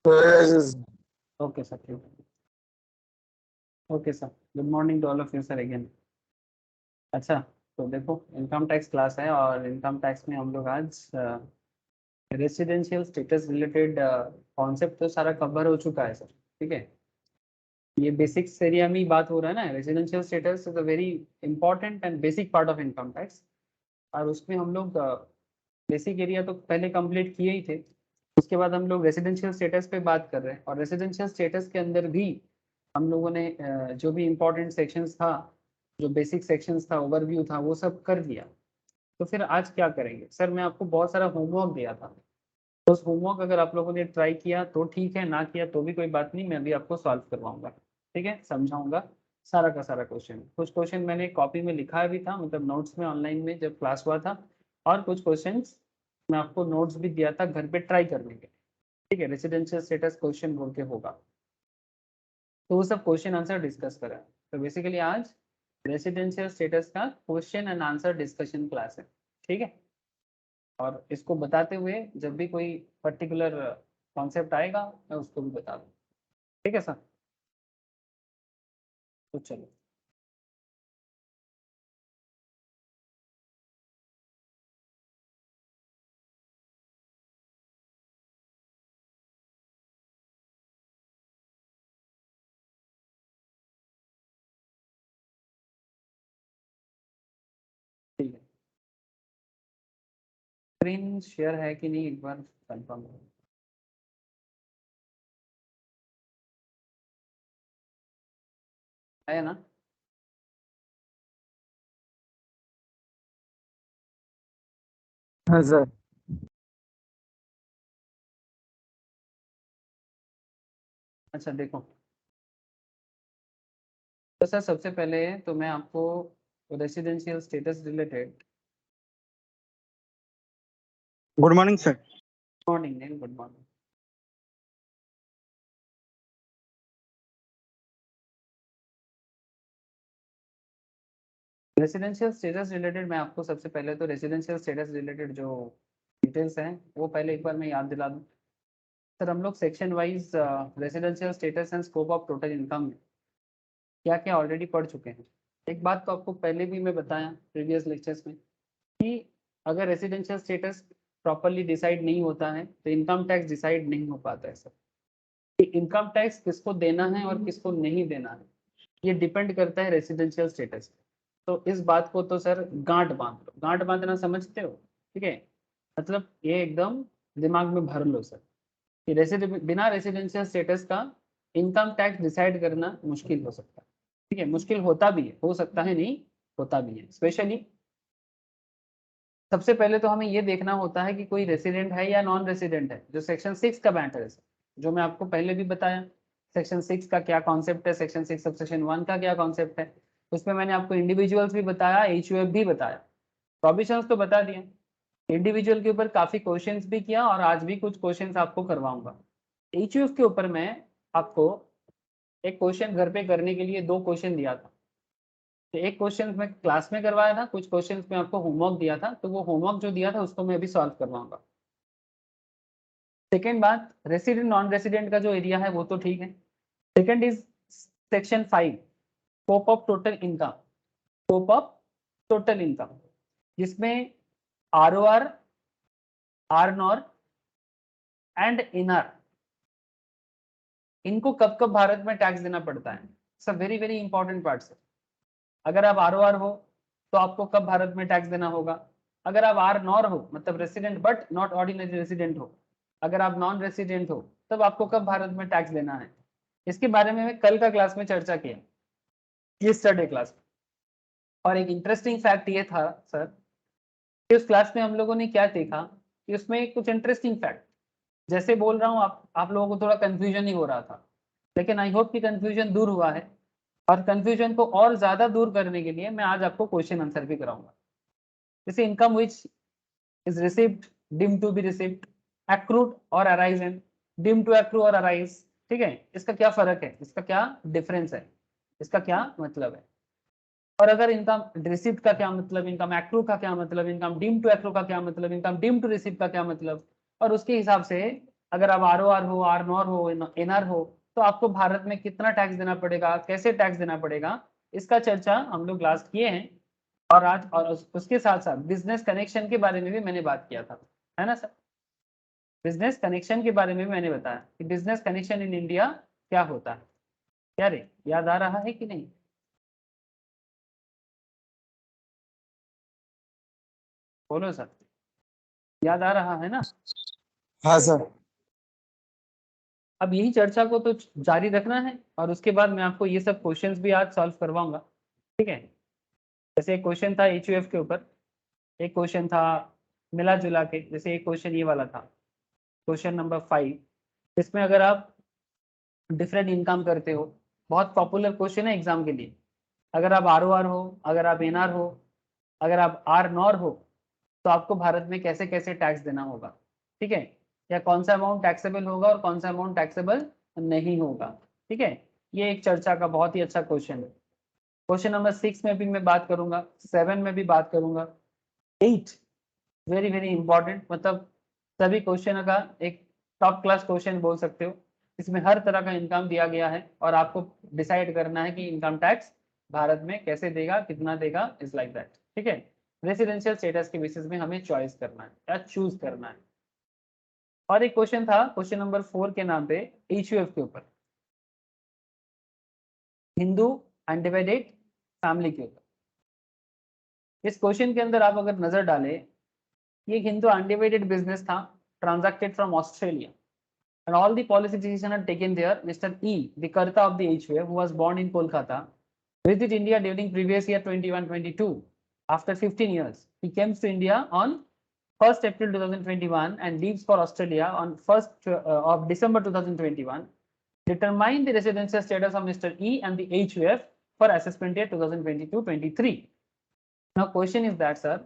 Okay sir, ठीक है। Okay sir, good morning to all of you sir again. अच्छा, तो देखो इनकम टैक्स क्लास है और इनकम टैक्स में हम लोग आज रेसिडेंशियल स्टेटस रिलेटेड कॉन्सेप्ट तो सारा कवर हो चुका है सर। ठीक है, ये बेसिक्स एरिया में ही बात हो रहा है ना। Residential status is a very important and basic part of income tax, और उसमें हम लोग बेसिक एरिया तो पहले कंप्लीट किए ही थे। उसके बाद हम लोग रेसिडेंशियल स्टेटस पे बात कर रहे हैं, और रेसिडेंशियल स्टेटस के अंदर भी हम लोगों ने जो भी इम्पोर्टेंट सेक्शंस था, जो बेसिक सेक्शंस था, ओवरव्यू था, वो सब कर दिया। तो फिर आज क्या करेंगे सर? मैं आपको बहुत सारा होमवर्क दिया था, तो उस होमवर्क अगर आप लोगों ने ट्राई किया तो ठीक है, ना किया तो भी कोई बात नहीं, मैं भी आपको सॉल्व करवाऊंगा। ठीक है, समझाऊंगा सारा का सारा क्वेश्चन। कुछ क्वेश्चन मैंने कॉपी में लिखा भी था, मतलब नोट्स में ऑनलाइन में जब क्लास हुआ था, और कुछ क्वेश्चंस मैं आपको नोट्स भी दिया था घर पे ट्राई करने के। ठीक है, रेसिडेंशियल स्टेटस क्वेश्चन बोल के होगा, तो वो सब क्वेश्चन आंसर डिस्कस करा। तो बेसिकली आज रेसिडेंशियल स्टेटस का question and answer discussion class है। ठीक है, और इसको बताते हुए जब भी कोई पर्टिकुलर कॉन्सेप्ट आएगा मैं उसको भी बता दूँ। ठीक है सर, तो चलो। ठीक है, स्क्रीन शेयर है कि नहीं एक बार कंफर्म करो। है ना? हाँ सर। अच्छा देखो, तो सर सबसे पहले तो मैं आपको residential status related. Good morning sir. Morning नहीं, good morning. Residential status related मैं आपको सबसे पहले तो रेसिडेंशियल स्टेटस रिलेटेड जो डिटेल्स हैं वो पहले एक बार मैं याद दिला दूँ। सर हम लोग section wise residential status and scope of total income में क्या क्या ऑलरेडी पढ़ चुके हैं। एक बात तो आपको पहले भी मैं बताया प्रीवियस लेक्चर्स में कि अगर रेसिडेंशियल स्टेटस प्रॉपरली डिसाइड नहीं होता है तो इनकम टैक्स डिसाइड नहीं हो पाता है सर। कि इनकम टैक्स किसको देना है और किसको नहीं देना है, ये डिपेंड करता है रेसिडेंशियल स्टेटस पे। तो इस बात को तो सर गांठ बांध लो, गांठ बांधना समझते हो? ठीक है, मतलब ये एकदम दिमाग में भर लो सर कि बिना रेसिडेंशियल स्टेटस का इनकम टैक्स डिसाइड करना मुश्किल हो सकता है। ठीक है, मुश्किल होता भी है, हो सकता है नहीं, होता भी है। स्पेशली सबसे पहले तो हमें ये देखना होता है कि कोई रेसिडेंट है या नॉन रेसिडेंट है, जो सेक्शन 6 का मैटर है, जो मैं आपको पहले भी बताया। सेक्शन 6 का क्या कॉन्सेप्ट है, सेक्शन 6 सब सेक्शन 1 का क्या कॉन्सेप्ट है, उसमें मैंने आपको इंडिविजुअल्स भी बताया, एचयूएफ भी बताया, प्रोविजंस तो बता दिए। इंडिविजुअल के ऊपर काफी क्वेश्चंस भी किया और आज भी कुछ क्वेश्चंस आपको करवाऊंगा। एचयूएफ के ऊपर मैं आपको एक क्वेश्चन घर पे करने के लिए 2 क्वेश्चन दिया था। तो एक क्वेश्चन मैं क्लास में करवाया था, कुछ क्वेश्चन में आपको होमवर्क दिया था, तो वो होमवर्क जो दिया था उसको मैं अभी सॉल्व करवाऊंगा। सेकेंड बात, रेसिडेंट नॉन रेसिडेंट का जो एरिया है वो तो ठीक है। Second is section 5, scope of total income, scope of total income, जिसमें आरओआर, आर नॉर एंड इनआर, इनको कब कब भारत में टैक्स देना पड़ता है। सब वेरी वेरी इंपॉर्टेंट पार्ट है। अगर आप आरओआर हो तो आपको कब भारत में टैक्स देना होगा। अगर आप आर नॉर हो, मतलब resident but not ordinary resident हो, अगर आप नॉन रेसिडेंट हो तब आपको कब भारत में टैक्स देना है। इसके बारे में मैं कल का क्लास में चर्चा किया, यस्टरडे क्लास में। और एक इंटरेस्टिंग फैक्ट ये था सर कि उस क्लास में हम लोगों ने क्या देखा कि उसमें कुछ इंटरेस्टिंग फैक्ट, जैसे बोल रहा हूँ आप लोगों को थोड़ा कंफ्यूजन ही हो रहा था, लेकिन आई होप कि कंफ्यूजन दूर हुआ है। और कंफ्यूजन को और ज्यादा दूर करने के लिए मैं आज आपको क्वेश्चन आंसर भी कराऊंगा। जैसे income which is received, deemed to be received, accrued और अराइजन, डीम्ड टू एक्रू और अराइज। ठीक है, इसका क्या फर्क है, इसका क्या डिफरेंस है, इसका क्या मतलब है। और अगर इनकम रिसिप्ट का क्या मतलब, इनकम एक्रू का क्या मतलब, इनकम डीम टू एक्रू का क्या मतलब, इनकम डीम टू रिसिप्ट का क्या मतलब, और उसके हिसाब से अगर आप ROR हो, R0 हो, NR हो, तो आपको भारत में कितना टैक्स देना पड़ेगा, कैसे टैक्स देना पड़ेगा, इसका चर्चा हम लोग लास्ट किए हैं। और आज और उसके साथ साथ बिजनेस कनेक्शन के बारे में भी मैंने बात किया था, है ना सर। बिजनेस कनेक्शन के बारे में भी मैंने बताया कि बिजनेस कनेक्शन इन इंडिया क्या होता है। क्या रे, याद आ रहा है कि नहीं? बोलो सर, याद आ रहा है ना? हाँ सर। अब यही चर्चा को तो जारी रखना है, और उसके बाद मैं आपको ये सब क्वेश्चंस भी आज सॉल्व करवाऊंगा, ठीक है। जैसे एक क्वेश्चन था HUF के ऊपर, एक क्वेश्चन था मिला जुला के, जैसे एक क्वेश्चन ये वाला था, क्वेश्चन नंबर 5। इसमें अगर आप डिफरेंट इनकम करते हो, बहुत पॉपुलर क्वेश्चन है एग्जाम के लिए। अगर आप ROR हो, अगर आप NR हो, अगर आप R0 हो, तो आपको भारत में कैसे कैसे टैक्स देना होगा, ठीक है। या कौन सा अमाउंट टैक्सेबल होगा और कौन सा अमाउंट टैक्सेबल नहीं होगा, ठीक है। ये एक चर्चा का बहुत ही अच्छा क्वेश्चन है। क्वेश्चन नंबर 6 में भी मैं बात करूंगा, 7 में भी बात करूंगा, 8 वेरी वेरी इंपॉर्टेंट, मतलब सभी क्वेश्चन का एक टॉप क्लास क्वेश्चन बोल सकते हो। इसमें हर तरह का इनकम दिया गया है और आपको डिसाइड करना है कि इनकम टैक्स भारत में कैसे देगा, कितना देगा, इज लाइक दैट, ठीक है। रेसिडेंशियल स्टेटस के बेसिस में हमें चॉइस करना है या चूज करना है। और एक क्वेश्चन था क्वेश्चन नंबर 4 के नाम पे HUF के ऊपर, हिंदू अनडिवाइडेड फैमिली के ऊपर। इस क्वेश्चन के अंदर आप अगर नजर डालें, ये हिंदू अनडिवाइडेड बिजनेस था, transacted from Australia, and all the policy decisions are taken there. Mr. E, the Karta of the HUF, who was born in Kolkata, visited India during previous year 21-22. After 15 years, he came to India on 1st April 2021 and leaves for Australia on 1st of December 2021. Determine the residential status of Mr. E and the HUF for assessment year 2022-23. Now question is that sir,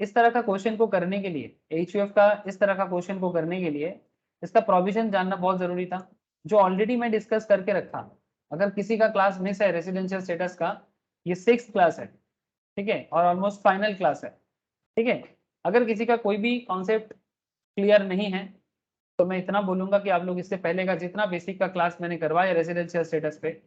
इस तरह का question को करने के लिए, HUF का इस तरह का क्वेश्चन को करने के लिए इसका प्रोविजन जानना बहुत जरूरी था, जो ऑलरेडी मैं डिस्कस करके रखा। अगर किसी का क्लास मिस है रेसिडेंशियल स्टेटस का, ये 6th क्लास है, ठीक है, और ऑलमोस्ट फाइनल क्लास है, ठीक है। अगर किसी का कोई भी कॉन्सेप्ट क्लियर नहीं है, तो मैं इतना बोलूंगा कि आप लोग इससे पहले का जितना बेसिक का क्लास मैंने करवाया रेसिडेंशियल स्टेटस पे,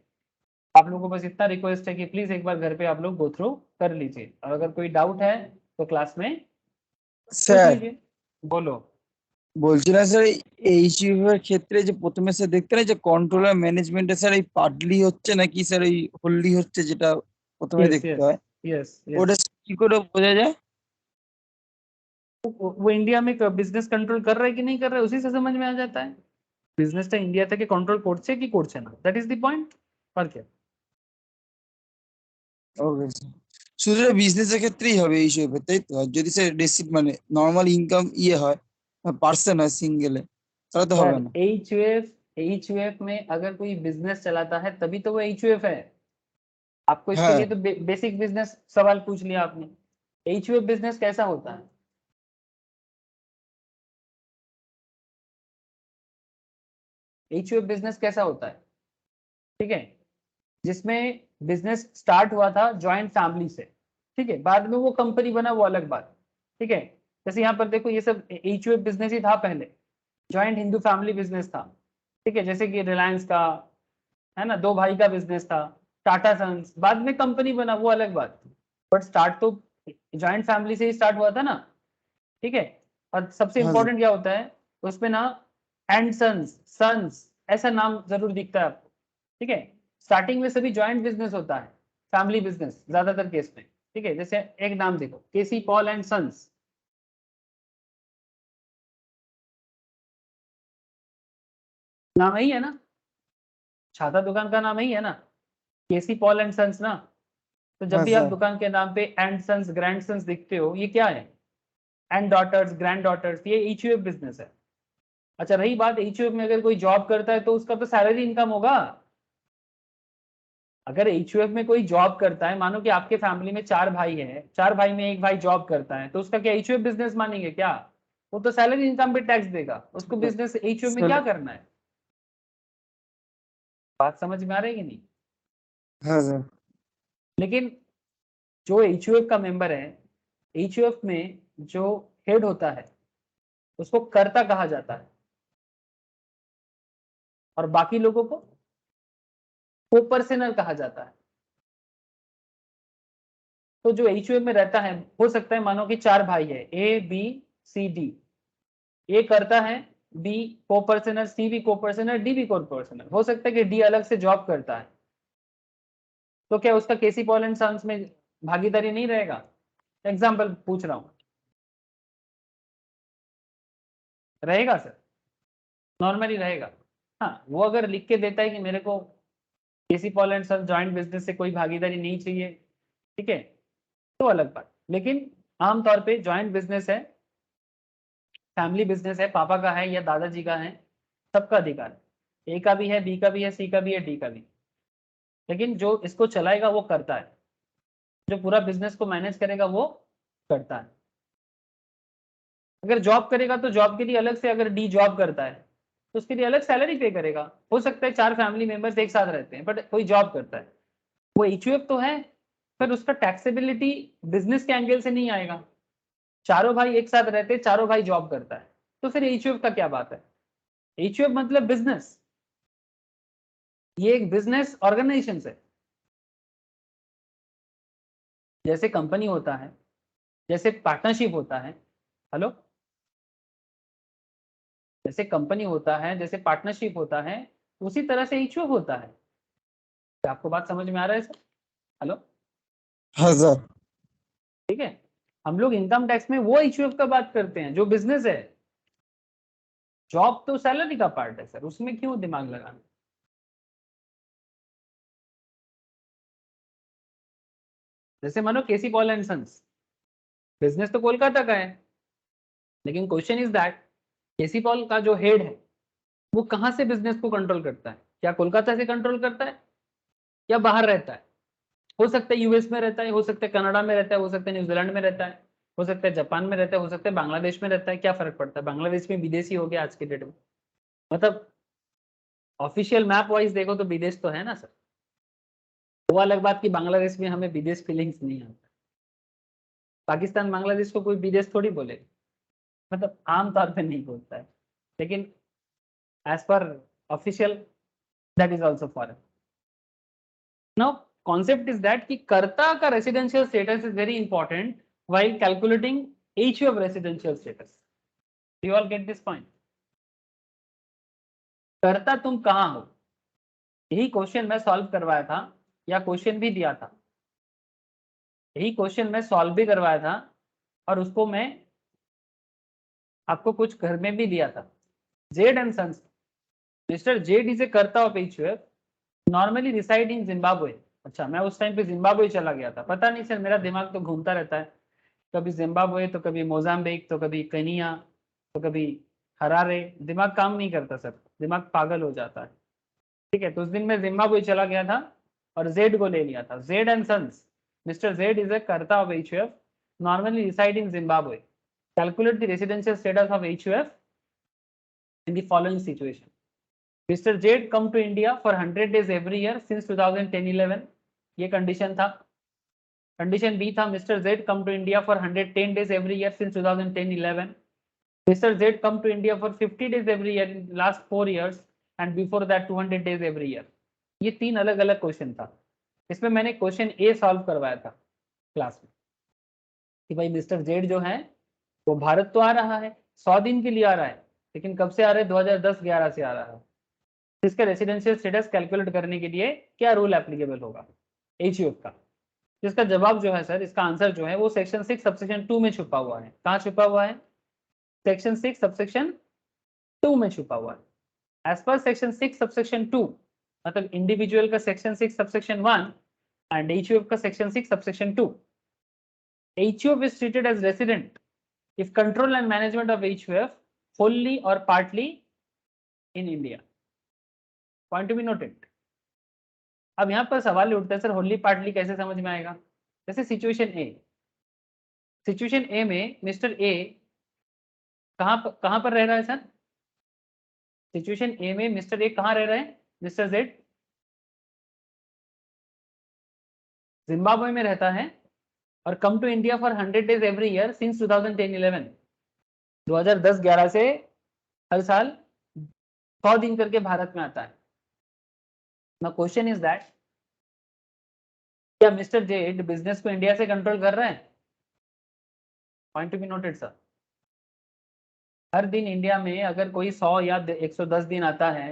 आप लोगों को बस इतना रिक्वेस्ट है कि प्लीज एक बार घर पे आप लोग गो थ्रू कर लीजिए, और अगर कोई डाउट है तो क्लास में पूछ স্যার लीजिए। बोलो। বলছি না স্যার, এই এইচইউএফ ক্ষেত্রে যে প্রথমে স্যার দেখতে না যে কন্ট্রোলার ম্যানেজমেন্টে স্যার এই পার্টলি হচ্ছে নাকি স্যার এই হোললি হচ্ছে, যেটা প্রথমে यस দেখতে यस হয় यस यस। ওটা কি করে বোঝা যায়? वो इंडिया में बिजनेस कंट्रोल कर रहा है कि नहीं कर रहा है, उसी से समझ में आ जाता है। बिजनेसটা ইন্ডিয়া থেকে কন্ট্রোল করছে কি করছে না, দ্যাট ইজ দি পয়েন্ট। আর কি? ওকে স্যার, শুধু বিজনেসের ক্ষেত্রেই হবে এইচইউএফ, তাই তো? আর যদি স্যার মানে নর্মাল ইনকাম হয়, পার্সন হয় সিঙ্গেলে, তাহলে তো হবে सर না। एचयूएफ में अगर कोई बिजनेस चलाता है तभी तो वो एचयूएफ है। आपको इसके হ্যাঁ। लिए तो बेसिक बिजनेस सवाल पूछ लिया आपने। एचयूएफ बिजनेस कैसा होता है? एचयूएफ बिजनेस कैसा होता है, ठीक है, जिसमें बिजनेस स्टार्ट हुआ था जॉइंट फैमिली से, ठीक है, बाद में वो कंपनी बना, वो अलग बात, ठीक है। जैसे यहाँ पर देखो, ये सब एचयूएफ बिजनेस ही था पहले, जॉइंट हिंदू फैमिली बिजनेस था, ठीक है। जैसे कि रिलायंस का, है ना, दो भाई का बिजनेस था, टाटा सन्स, बाद में कंपनी बना, वो अलग बात। बट स्टार्ट तो जॉइंट फैमिली से ही स्टार्ट हुआ था ना, ठीक है। और सबसे হ্যাঁ স্যার। इंपॉर्टेंट क्या होता है उसमें ना, एंड सन्स, सन्स ऐसा नाम जरूर दिखता है आपको, ठीक है। स्टार्टिंग में सभी जॉइंट बिजनेस होता है, फैमिली बिजनेस ज्यादातर केस में, ठीक है। जैसे एक नाम देखो, केसी पॉल एंड सन्स, नाम यही है ना, छाता दुकान का नाम यही है ना, केसी पॉल एंड सन्स ना। तो जब হ্যাঁ भी आप স্যার। दुकान के नाम पे एंड सन्स, ग्रैंड सन्स दिखते हो, ये क्या है? एंड डॉटर्स, ग्रैंड डॉटर्स, ये एचयूएफ बिजनेस है। अच्छा, रही बात एचयूएफ में अगर कोई जॉब करता है तो उसका तो सैलरी इनकम होगा। अगर एचयूएफ में कोई जॉब करता है, मानो कि आपके फैमिली में 4 भाई हैं, 4 भाई में एक भाई जॉब करता है, तो उसका क्या एचयूएफ बिजनेस मानेंगे क्या? वो तो सैलरी इनकम पे टैक्स देगा, उसको बिजनेस एचयूएफ में क्या স্যার। करना है? बात समझ में आ रही है कि नहीं? হ্যাঁ স্যার। लेकिन जो एचयूएफ का मेंबर है, एचयूएफ में जो हेड होता है उसको कर्ता कहा जाता है, और बाकी लोगों को को-पर्सनर कहा जाता है। तो जो HUF में रहता है, हो सकता है मानो कि 4 भाई है, A, B, C, D। A करता है, B को-पर्सनर, C भी को-पर्सनर, D भी को-पर्सनर। हो सकता है कि D अलग से जॉब करता है, तो क्या उसका केसी पॉल एंड सन्स में भागीदारी नहीं रहेगा? एग्जाम्पल पूछ रहा हूं, रहेगा सर? नॉर्मली रहेगा। हाँ, वो अगर लिख के देता है कि मेरे को K C Paul and sons joint business से कोई भागीदारी नहीं चाहिए, ठीक है, तो अलग बात। लेकिन आमतौर पे जॉइंट बिजनेस है, फैमिली बिजनेस है, पापा का है या दादाजी का है, सबका अधिकार है। ए का भी है, बी का भी है, सी का भी है, डी का भी। लेकिन जो इसको चलाएगा वो करता है, जो पूरा बिजनेस को मैनेज करेगा वो करता है। अगर जॉब करेगा तो जॉब के लिए अलग से, अगर डी जॉब करता है तो उसके लिए अलग सैलरी पे करेगा। हो सकता है 4 फैमिली मेंबर्स एक साथ रहते हैं बट कोई जॉब करता है, वो HUF तो है, पर उसका टैक्सेबिलिटी बिजनेस के एंगल से नहीं आएगा। चारों भाई एक साथ रहते हैं, चारों भाई जॉब करता है, तो फिर HUF का क्या बात है? HUF मतलब बिजनेस, ये एक बिजनेस ऑर्गेनाइजेशन है। जैसे कंपनी होता है, जैसे पार्टनरशिप होता है, हेलो, जैसे कंपनी होता है, जैसे पार्टनरशिप होता है, उसी तरह से HUF होता है। क्या आपको बात समझ में आ रहा है सर? हेलो, हाँ सर। ठीक है। हम लोग इनकम टैक्स में वो HUF का बात करते हैं जो बिजनेस है। जॉब तो सैलरी का पार्ट है सर, उसमें क्यों दिमाग लगाना? जैसे मानो K C Paul and sons, business तो कोलकाता का है, लेकिन question is that K C Paul का जो हेड है वो कहां से बिजनेस को कंट्रोल करता है? क्या कोलकाता से कंट्रोल करता है या बाहर रहता है? हो सकता है US में रहता है, हो सकता है कनाडा में रहता है, हो सकता है न्यूजीलैंड में रहता है, हो सकता है जापान में रहता है, हो सकता है बांग्लादेश में रहता है। क्या फर्क पड़ता है? बांग्लादेश में विदेशी हो गया आज के डेट में, मतलब ऑफिशियल मैप वाइज देखो तो विदेश तो है ना सर। वो अलग बात कि बांग्लादेश में हमें विदेश फीलिंग्स नहीं आता। पाकिस्तान बांग्लादेश को कोई विदेश थोड़ी बोले, मतलब आमतौर पे नहीं बोलता है, लेकिन as per official that is also foreign. Now concept is that कि कर्ता का residential status is very important while calculating HUF residential status. Do you all get this point? कर्ता तुम कहां हो, यही क्वेश्चन मैं सॉल्व करवाया था, या क्वेश्चन भी दिया था, यही क्वेश्चन मैं सॉल्व भी करवाया था, और उसको मैं आपको कुछ घर में भी दिया था। Z and sons, mister Z is a karta of HUF, normally reside in Zimbabwe. अच्छा, मैं उस टाइम पे जिम्बाब्वे चला गया था, पता नहीं सर, मेरा दिमाग तो घूमता रहता है, कभी जिम्बाब्वे तो कभी मोजाम्बिक तो कभी केनिया तो कभी हरारे, दिमाग काम नहीं करता सर, दिमाग पागल हो जाता है। ठीक है, तो उस दिन मैं जिम्बाब्वे चला गया था और जेड को ले लिया था। Z and sons, mister Z is a karta of HUF, normally reside in Zimbabwe. Calculate the residential status of HUF in the following situation. Mr. Jade come to India for 100 days every year since 2010-11, ये condition था। Condition B था, mister Z come to India for 110 days every year since 2010-11. Mr. Z come to India for 50 days every year in last 4 years and before that 200 days every year. ये 3 अलग अलग question था। इसमें मैंने question A solve करवाया था class में कि भाई मिस्टर जेड जो है वो भारत तो आ रहा है, 100 दिन के लिए आ रहा है, लेकिन कब से आ रहा है? 2010-11 से आ रहा है। इसका रेसिडेंशियल स्टेटस कैलकुलेट करने के लिए क्या रूल एप्लीकेबल होगा HUF का? जिसका जवाब जो है सर, इसका आंसर जो है वो सेक्शन 6 सबसेक्शन 2 में छुपा हुआ है। कहाँ छुपा हुआ है? सेक्शन 6 सबसेक्शन 2 में छुपा हुआ है। एज पर सेक्शन 6 सबसेक्शन 2, मतलब इंडिविजुअल का सेक्शन 6 सबसेक्शन 1 एंड HUF का section 6 subsection 2, HUF is treated as resident if control and management of HUF wholly or partly in India. Point to be noted. अब यहाँ पर सवाल उठता है sir, Holi partly कैसे समझ में आएगा? जैसे सिचुएशन ए में मिस्टर ए कहाँ पर रह रहा है सर? सिचुएशन ए में मिस्टर ए कहाँ रह रहे हैं? मिस्टर जेड जिम्बाब्वे में रहता है और come to India for 100 days every year since 2010-11, 2010-11 से हर साल 100 दिन करके भारत में आता है। ना क्वेश्चन इज दैट, क्या मिस्टर जेड बिजनेस को इंडिया से कंट्रोल कर रहे हैं? Point to be noted sir. हर दिन इंडिया में अगर कोई 100 या 110 दिन आता है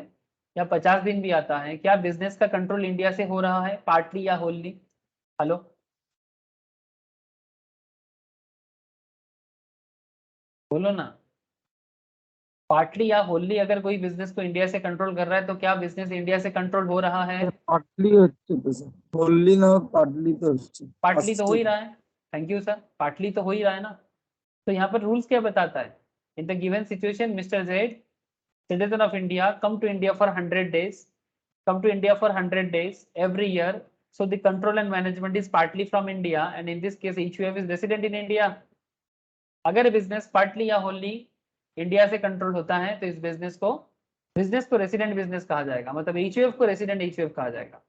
या 50 दिन भी आता है, क्या बिजनेस का कंट्रोल इंडिया से हो रहा है पार्टली या होलली? हेलो, बोलो ना। पार्टली या होलली अगर कोई बिजनेस को इंडिया से कंट्रोल कर रहा है, तो क्या बिजनेस इंडिया से कंट्रोल हो रहा है? পার্টলি হচ্ছে তো স্যার, ফুললি না পার্টলি তো হচ্ছে। पार्टली तो हो ही रहा है। थैंक यू सर, पार्टली तो हो ही रहा है ना। तो यहाँ पर रूल्स क्या बताता है? In the given situation mister Z citizen of India come to India for 100 days, come to India for 100 days every year. So the control and management is partly from India, and in this case HUF is resident in India. अगर business partly या Holi India से control होता है तो इस business को resident business कहा जाएगा, मतलब HUF को रेसिडेंट HUF कहा जाएगा।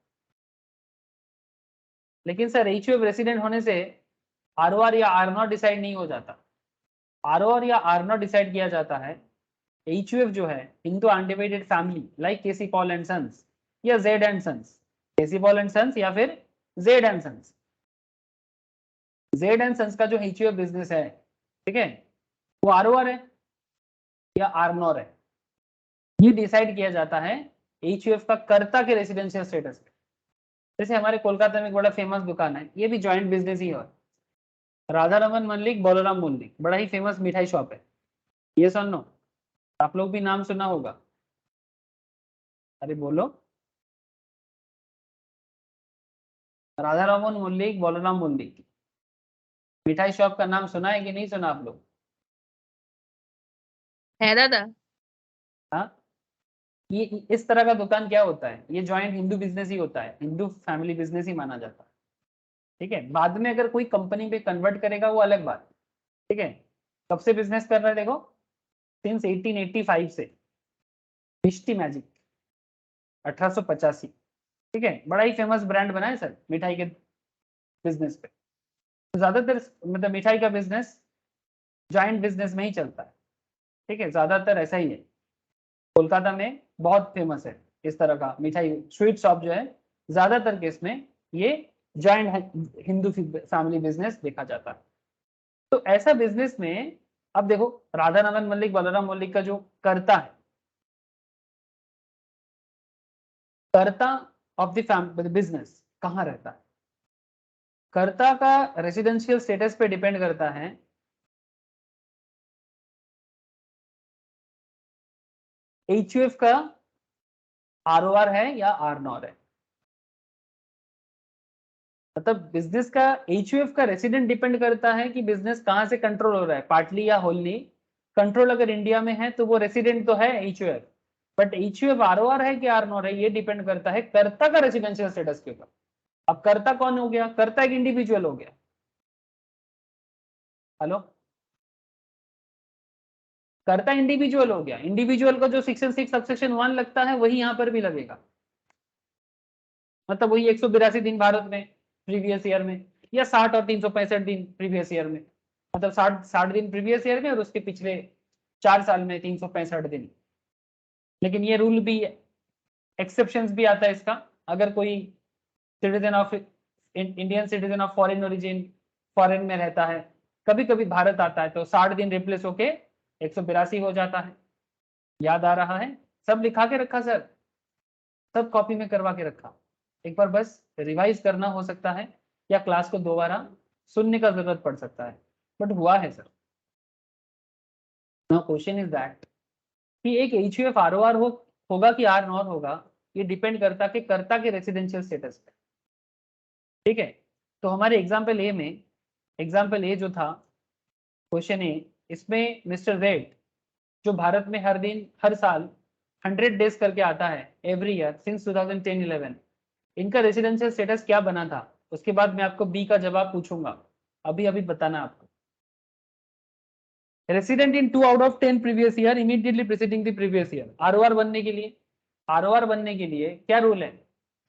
लेकिन सर HUF रेसिडेंट होने से ROR या R0 डिसाइड नहीं हो जाता। ROR या R0 डिसाइड किया जाता है HUF जो है into undivided family like K C Paul and sons या Z and sons, K C Paul and sons या फिर Z and sons. Z and sons का जो HUF बिजनेस है, ठीक है, वो ROR है या R0 है, ये डिसाइड किया जाता है HUF का कर्ता के रेसिडेंशियल स्टेटस पे। जैसे हमारे कोलकाता में एक बड़ा फेमस दुकान है, ये भी जॉइंट बिजनेस ही है, राधा रमन मल्लिक बलराम मल्लिक, बड़ा ही फेमस मिठाई शॉप है। ये सुन लो, आप लोग भी नाम सुना होगा। अरे बोलो, राधा रमन मल्लिक बलराम मल्लिक मिठाई शॉप का नाम सुना है कि नहीं सुना आप लोग? है दादा। हाँ, ये इस तरह का दुकान क्या होता है, ये जॉइंट हिंदू बिजनेस ही होता है, हिंदू फैमिली बिजनेस ही माना जाता है। ठीक है, बाद में अगर कोई कंपनी पे कन्वर्ट करेगा वो अलग बात। ठीक है, कब से बिजनेस कर रहा है देखो, सिंस 1885 से मिष्टी मैजिक 1885। ठीक है, बड़ा ही फेमस ब्रांड बना है सर मिठाई के बिजनेस पे। तो ज्यादातर मतलब मिठाई का बिजनेस जॉइंट बिजनेस में ही चलता है। ठीक है, ज्यादातर ऐसा ही है। कोलकाता में बहुत फेमस है इस तरह का मिठाई स्वीट शॉप जो है, ज्यादातर केस में ये जॉइंट हिंदू फैमिली बिजनेस देखा जाता है। तो ऐसा बिजनेस में अब देखो, राधा रमन मल्लिक बलराम मल्लिक का जो कर्ता है, कर्ता ऑफ द बिजनेस कहाँ रहता है? कर्ता का रेसिडेंशियल स्टेटस पे डिपेंड करता है HUF का ROR है या R0 है। मतलब बिजनेस का HUF का रेसिडेंट डिपेंड करता है कि बिजनेस कहां से कंट्रोल हो रहा है, पार्टली या होलली। कंट्रोल अगर इंडिया में है तो वो रेसिडेंट तो है HUF, बट HUF ROR है कि R0 है ये डिपेंड करता है कर्ता का रेसिडेंशियल स्टेटस के ऊपर। अब कर्ता कौन हो गया? कर्ता एक इंडिविजुअल हो गया। हेलो, कर्ता इंडिविजुअल हो गया। इंडिविजुअल का जो सेक्शन 6 सबसेक्शन 1 लगता है वही यहाँ पर भी लगेगा, मतलब वही 182 दिन भारत में प्रीवियस ईयर में, या 60 और 365 दिन प्रीवियस ईयर में, मतलब 60 दिन प्रीवियस ईयर में और उसके पिछले 4 साल में 365 दिन। लेकिन ये रूल भी, एक्सेप्शंस भी आता है इसका, अगर कोई citizen of Indian citizen of foreign origin foreign में रहता है, कभी कभी भारत आता है, तो 60 दिन रिप्लेस होके 182 हो जाता है। याद आ रहा है? सब लिखा के रखा सर, सब कॉपी में करवा के रखा, एक बार बस रिवाइज करना हो सकता है या क्लास को दोबारा सुनने का जरूरत पड़ सकता है, बट हुआ है sir. Now question is that कि एक HUF ROR होगा कि R0 होगा, ये डिपेंड करता कि कर्ता के रेसिडेंशियल स्टेटस पे। ठीक है, तो हमारे एग्जाम्पल ए में, एग्जाम्पल ए जो था क्वेश्चन ए, इसमें मिस्टर जेड जो भारत में हर दिन हर साल 100 डेज करके आता है एवरी ईयर सिंस 2010-11, इनका रेसिडेंशियल स्टेटस क्या बना था? उसके बाद मैं आपको बी का जवाब पूछूंगा, अभी अभी बताना आपको। Resident in 2 out of 10 previous year immediately preceding the previous year. ROR बनने के लिए, ROR बनने के लिए क्या रूल है?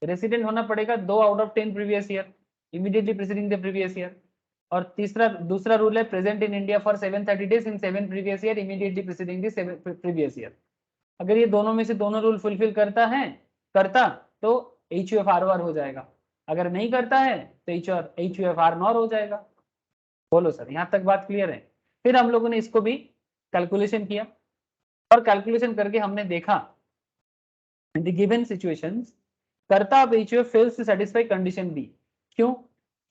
रेसिडेंट होना पड़ेगा 2 out of 10 previous year immediately preceding the previous year. और दूसरा रूल है present in India for 730 days in 7 previous year immediately preceding the previous year. अगर ये दोनों में से दोनों रूल फुलफिल करता तो HUF-ROR हो जाएगा, अगर नहीं करता है तो HUF-R-NOR हो जाएगा। बोलो सर, यहाँ तक बात क्लियर है? फिर हम लोगों ने इसको भी कैलकुलेशन किया और कैलकुलेशन करके हमने देखा in the given situations कर्ता of HUF fails to satisfy condition B। क्यों?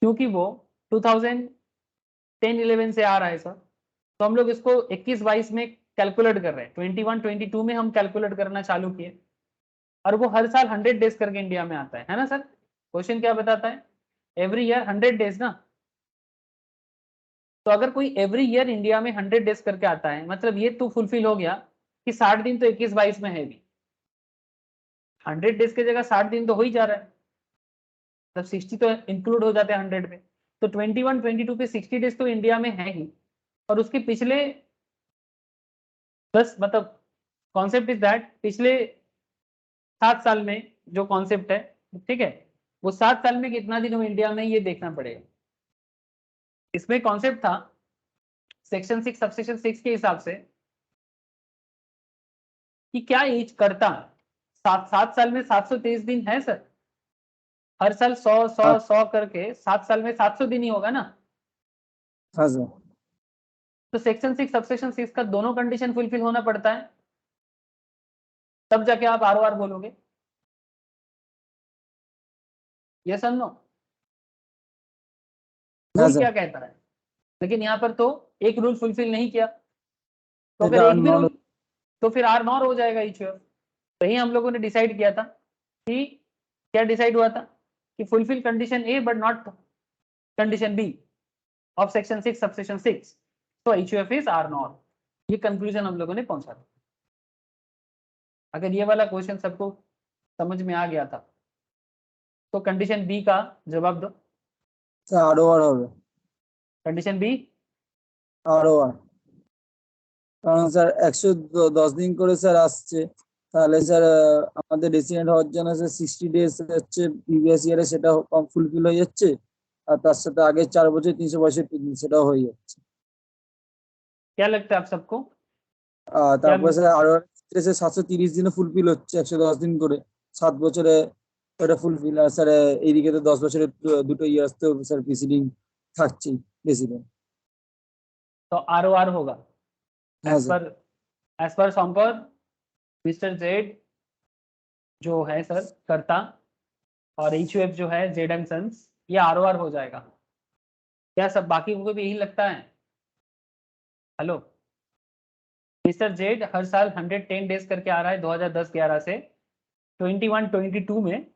क्योंकि वो 2010-11 से आ रहा है सर, तो हम लोग इसको 21-22 में कैलकुलेट कर रहे हैं, 21-22 में हम कैलकुलेट करना चालू किए और वो हर साल 100 डेज करके इंडिया में आता है ना सर? क्वेश्चन क्या बताता है? एवरी ईयर 100 डेज ना। तो अगर कोई एवरी ईयर इंडिया में 100 डेज करके आता है, मतलब ये तो फुलफिल हो गया कि 60 दिन तो 21-22 में है भी, 100 डेज की जगह 60 दिन तो हो ही जा रहा है, तब 60 तो इंक्लूड हो जाते हैं 100 में, तो 21-22 पे 60 डेज तो इंडिया में है ही, और उसके पिछले 10 मतलब कॉन्सेप्ट इज दैट पिछले 7 साल में जो कॉन्सेप्ट है, ठीक है, वो 7 साल में कितना दिन हो इंडिया में ये देखना पड़ेगा। इसमें कॉन्सेप्ट था सेक्शन 6 सबसेक्शन 6 के हिसाब से कि क्या एज करता 7 साल में 723 दिन है सर, हर साल 100 करके 7 साल में 700 दिन ही होगा ना। हाँ सर। तो सेक्शन 6 सबसेक्शन 6 का दोनों कंडीशन फुलफिल होना पड़ता है, तब जाके आप ROR बोलोगे। यस और नो? हाँ रूल सर। क्या कहता है? लेकिन यहाँ पर तो एक रूल फुलफिल नहीं किया, तो अगर এটা एक भी নন रूल तो फिर R-NOR हो जाएगा HUF। तो यही हम लोगों ने डिसाइड किया था कि क्या डिसाइड हुआ था कि fulfil condition A but not condition B of section 6 subsection 6, तो HUF इज R-NOR। ये कंक्लूजन हम लोगों ने पहुंचा था। अगर ये वाला क्वेश्चन सबको समझ में आ गया था तो कंडीशन बी का जवाब दो। স্যার ROR হবে। कंडीशन बी ROR কারণ স্যার 110 দিন করে স্যার আসছে, তাহলে স্যার আমাদের রেসিডেন্ট হওয়ার জন্য স্যার 60 ডেজ হচ্ছে প্রিভিয়াস ইয়ারে সেটা ফুলফিল হয়ে যাচ্ছে, আর তার সাথে আগের 4 বছর 362 দিন সেটাও হয়ে যাচ্ছে। क्या लगता है आप सबको? আর क्या তারপরে স্যার আরো ক্ষেত্রে স্যার 730 দিনে ফুলফিল হচ্ছে 110 দিন করে, 7 বছরে ওটা ফুলফিল। আর স্যার এইদিকে তো 10 বছরে দুটো ইয়ার্স তো স্যার প্রিসিডিং থাকছেই রেসিডেন্ট। तो ROR होगा হ্যাঁ sir. As per सॉम्पर mister Z जो है सर करता, और HUF जो है जेड एंड सन्स, ये ROR हो जाएगा। क्या सब बाकी को भी यही लगता है? हेलो, मिस्टर जेड हर साल 110 डेज करके आ रहा है 2010-11 से, 21-22 में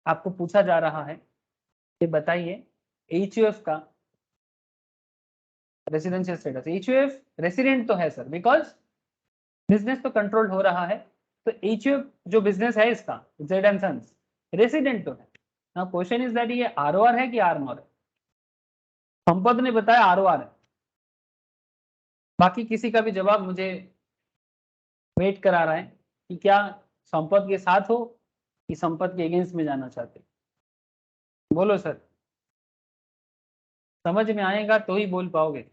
आपको पूछा जा रहा है कि बताइए HUF का रेसिडेंशियल स्टेटस। HUF रेसिडेंट तो है सर, बिकॉज बिजनेस तो कंट्रोल हो रहा है, तो HUF जो बिजनेस है इसका जेड एंड सन्स रेसिडेंट तो है। नाउ क्वेश्चन इज दैट ये ROR है कि R-NOR है? संपत ने बताया ROR है, बाकी किसी का भी जवाब मुझे वेट करा रहा है कि क्या संपत के साथ हो कि संपत के अगेंस्ट में जाना चाहते? बोलो सर, समझ में आएगा तो ही बोल पाओगे।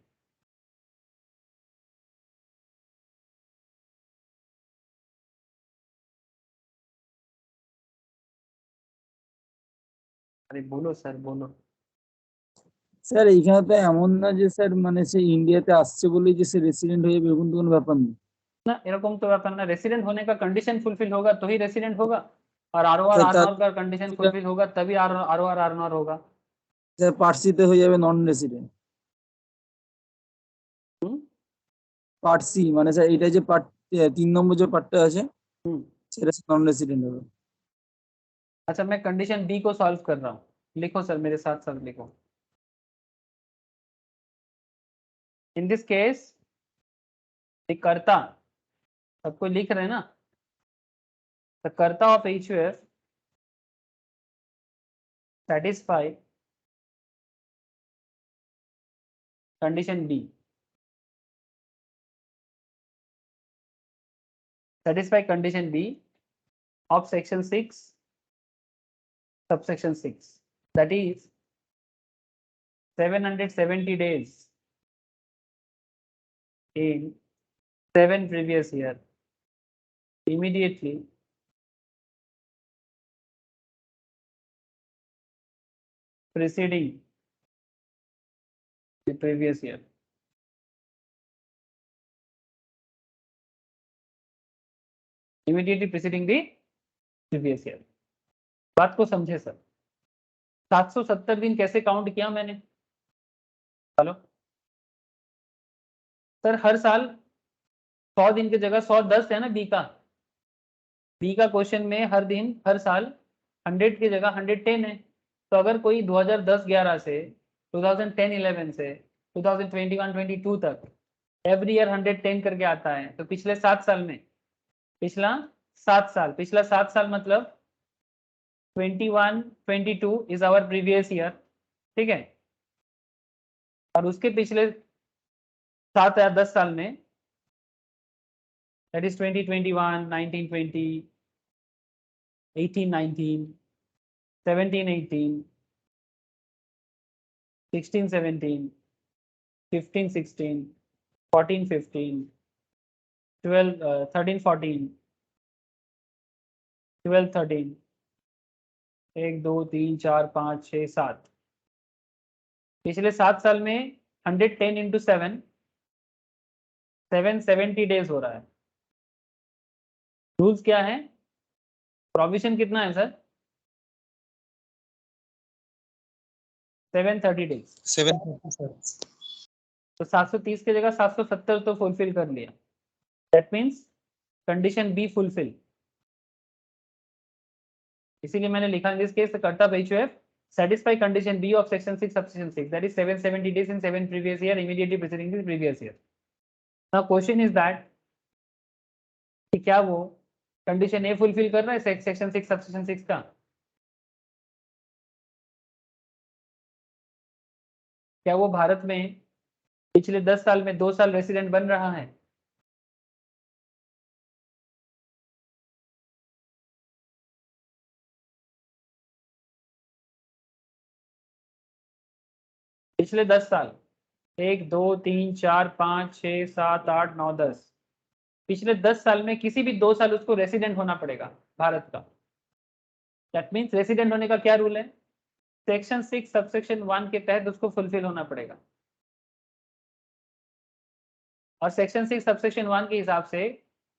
अरे बोलो सर बोलो। স্যার এইখানে তো এমন না যে স্যার মানে সে ইন্ডিয়াতে আসছে বলেই যে সে রেসিডেন্ট হয়ে যাবে, এরকম তো কোনো ব্যাপার নেই। ना एरकम तो ব্যাপার না, रेसिडेंट होने का कंडीशन फुलफिल होगा तो ही रेसिडेंट होगा, और ROR স্যার তার R-NOR का कंडीशन फुलफिल होगा तभी ROR R-NOR होगा। স্যার পার্সিতে হয়ে যাবে নন রেসিডেন্ট। हम्म পার্ট সি মানে স্যার এটা যে পার্ট 3 নম্বর যে পার্টটা আছে हम्म সেটা নন রেসিডেন্ট হবে। अच्छा, मैं कंडीशन डी को सॉल्व कर रहा हूँ, लिखो सर मेरे साथ साथ लिखो। इन दिस केस कर्ता, सबको लिख रहे हैं ना, द कर्ता of HUF satisfy condition B, satisfy condition B of section 6 subsection 6, that is 770 days in 7 previous year, immediately preceding the previous year. Immediately preceding the previous year. बात को समझे सर। 770 दिन कैसे काउंट किया मैंने? हेलो सर, हर साल 100 दिन की जगह 110 है ना बी का। बी का क्वेश्चन में हर दिन हर साल 100 की जगह 110 है। तो अगर कोई 2010-11 से 2010-11 से 2021-22 तक एवरी ईयर 110 करके आता है, तो पिछले 7 साल में पिछला 7 साल मतलब 21-22 इज आवर प्रीवियस ईयर, ठीक है। और उसके पिछले 7 या 10 साल में दैट इज 2021, 19-20, 18-19, 17-18, 16-17, 15-16, 14-15, 13-14, 12-13, 1 2 3 4 5 6 7, पिछले 7 साल में 110 इंटू 7 770 डेज हो रहा है। रूल्स क्या है? प्रोविजन कितना है सर? 730 डेज। 730 तो 730 की जगह 770 तो फुलफिल कर लिया। That means condition B fulfil. इसीलिए मैंने लिखा इन दिस केस द कर्ता HUF satisfy condition B of section 6 subsection 6, that is 770 days in 7 previous year immediately preceding the previous year. Now question is that कि क्या वो condition ए fulfil कर रहा है सेक्शन 6 सबसेक्शन 6 का? क्या वो भारत में पिछले 10 साल में 2 साल रेसिडेंट बन रहा है? पिछले 10 साल 1 2 3 4 5 6 7 8 9 10, पिछले 10 साल में किसी भी 2 साल उसको रेसिडेंट होना पड़ेगा भारत का। दैट मीन्स रेसिडेंट होने का क्या रूल है? सेक्शन 6 सबसेक्शन 1 के तहत उसको फुलफिल होना पड़ेगा। और सेक्शन 6 सबसेक्शन 1 के हिसाब से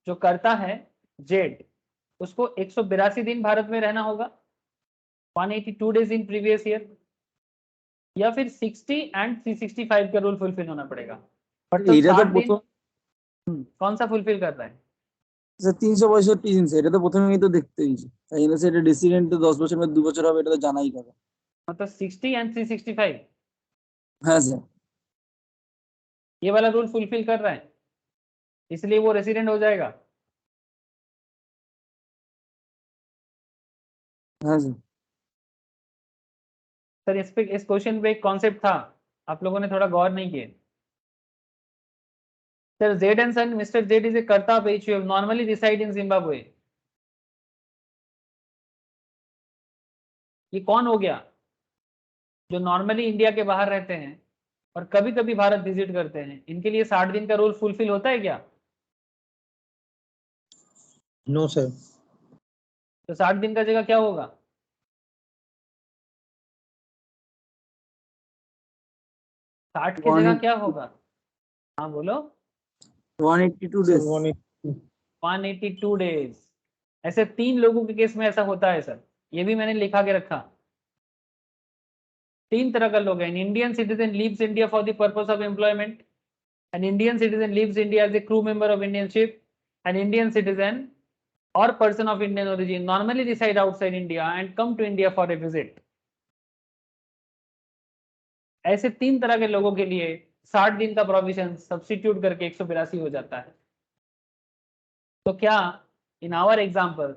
जो करता है जेड, उसको 182 दिन भारत में रहना होगा, 182 डेज इन प्रीवियस ईयर, या फिर 60 एंड 365 का रूल फुलफिल होना पड़ेगा। बट तो 60 दिन कौन सा फुलफिल कर रहा है? 365 দিন স্যার, এটা তো প্রথমেই তো দেখতে হয়েছে, তাই জন্য স্যার এটা রেসিডেন্ট 10 বছর বা 2 বছর হবে, এটা তো জানাই কথা। मतलब 60 एंड 365 হ্যাঁ স্যার। ये वाला रूल फुलफिल कर रहा है, इसलिए वो रेसिडेंट हो जाएगा। হ্যাঁ স্যার। सर इस पे इस क्वेश्चन पे एक कॉन्सेप्ट था, आप लोगों ने थोड़ा गौर नहीं किए। Sir Z and son, mister Z is a karta of HUF normally reside in Zimbabwe. ये कौन हो गया? जो नॉर्मली इंडिया के बाहर रहते हैं और कभी कभी भारत विजिट करते हैं, इनके लिए 60 दिन का रूल फुलफिल होता है क्या? No sir. तो 60 दिन का जगह क्या होगा? 60 की जगह क्या होगा? हाँ बोलो। 182 days। 182 डेज। ऐसे 3 लोगों के केस में ऐसा होता है सर, ये भी मैंने लिखा के रखा। 3 तरह का लोग हैं। Indian citizen leaves India for the purpose of employment, an Indian citizen leaves India as a crew member of Indian ship, an Indian citizen or person of Indian origin normally reside outside India and come to India for a visit। ऐसे 3 तरह के लोगों के लिए 60 दिन का provision substitute करके 182 हो जाता है। तो क्या in our example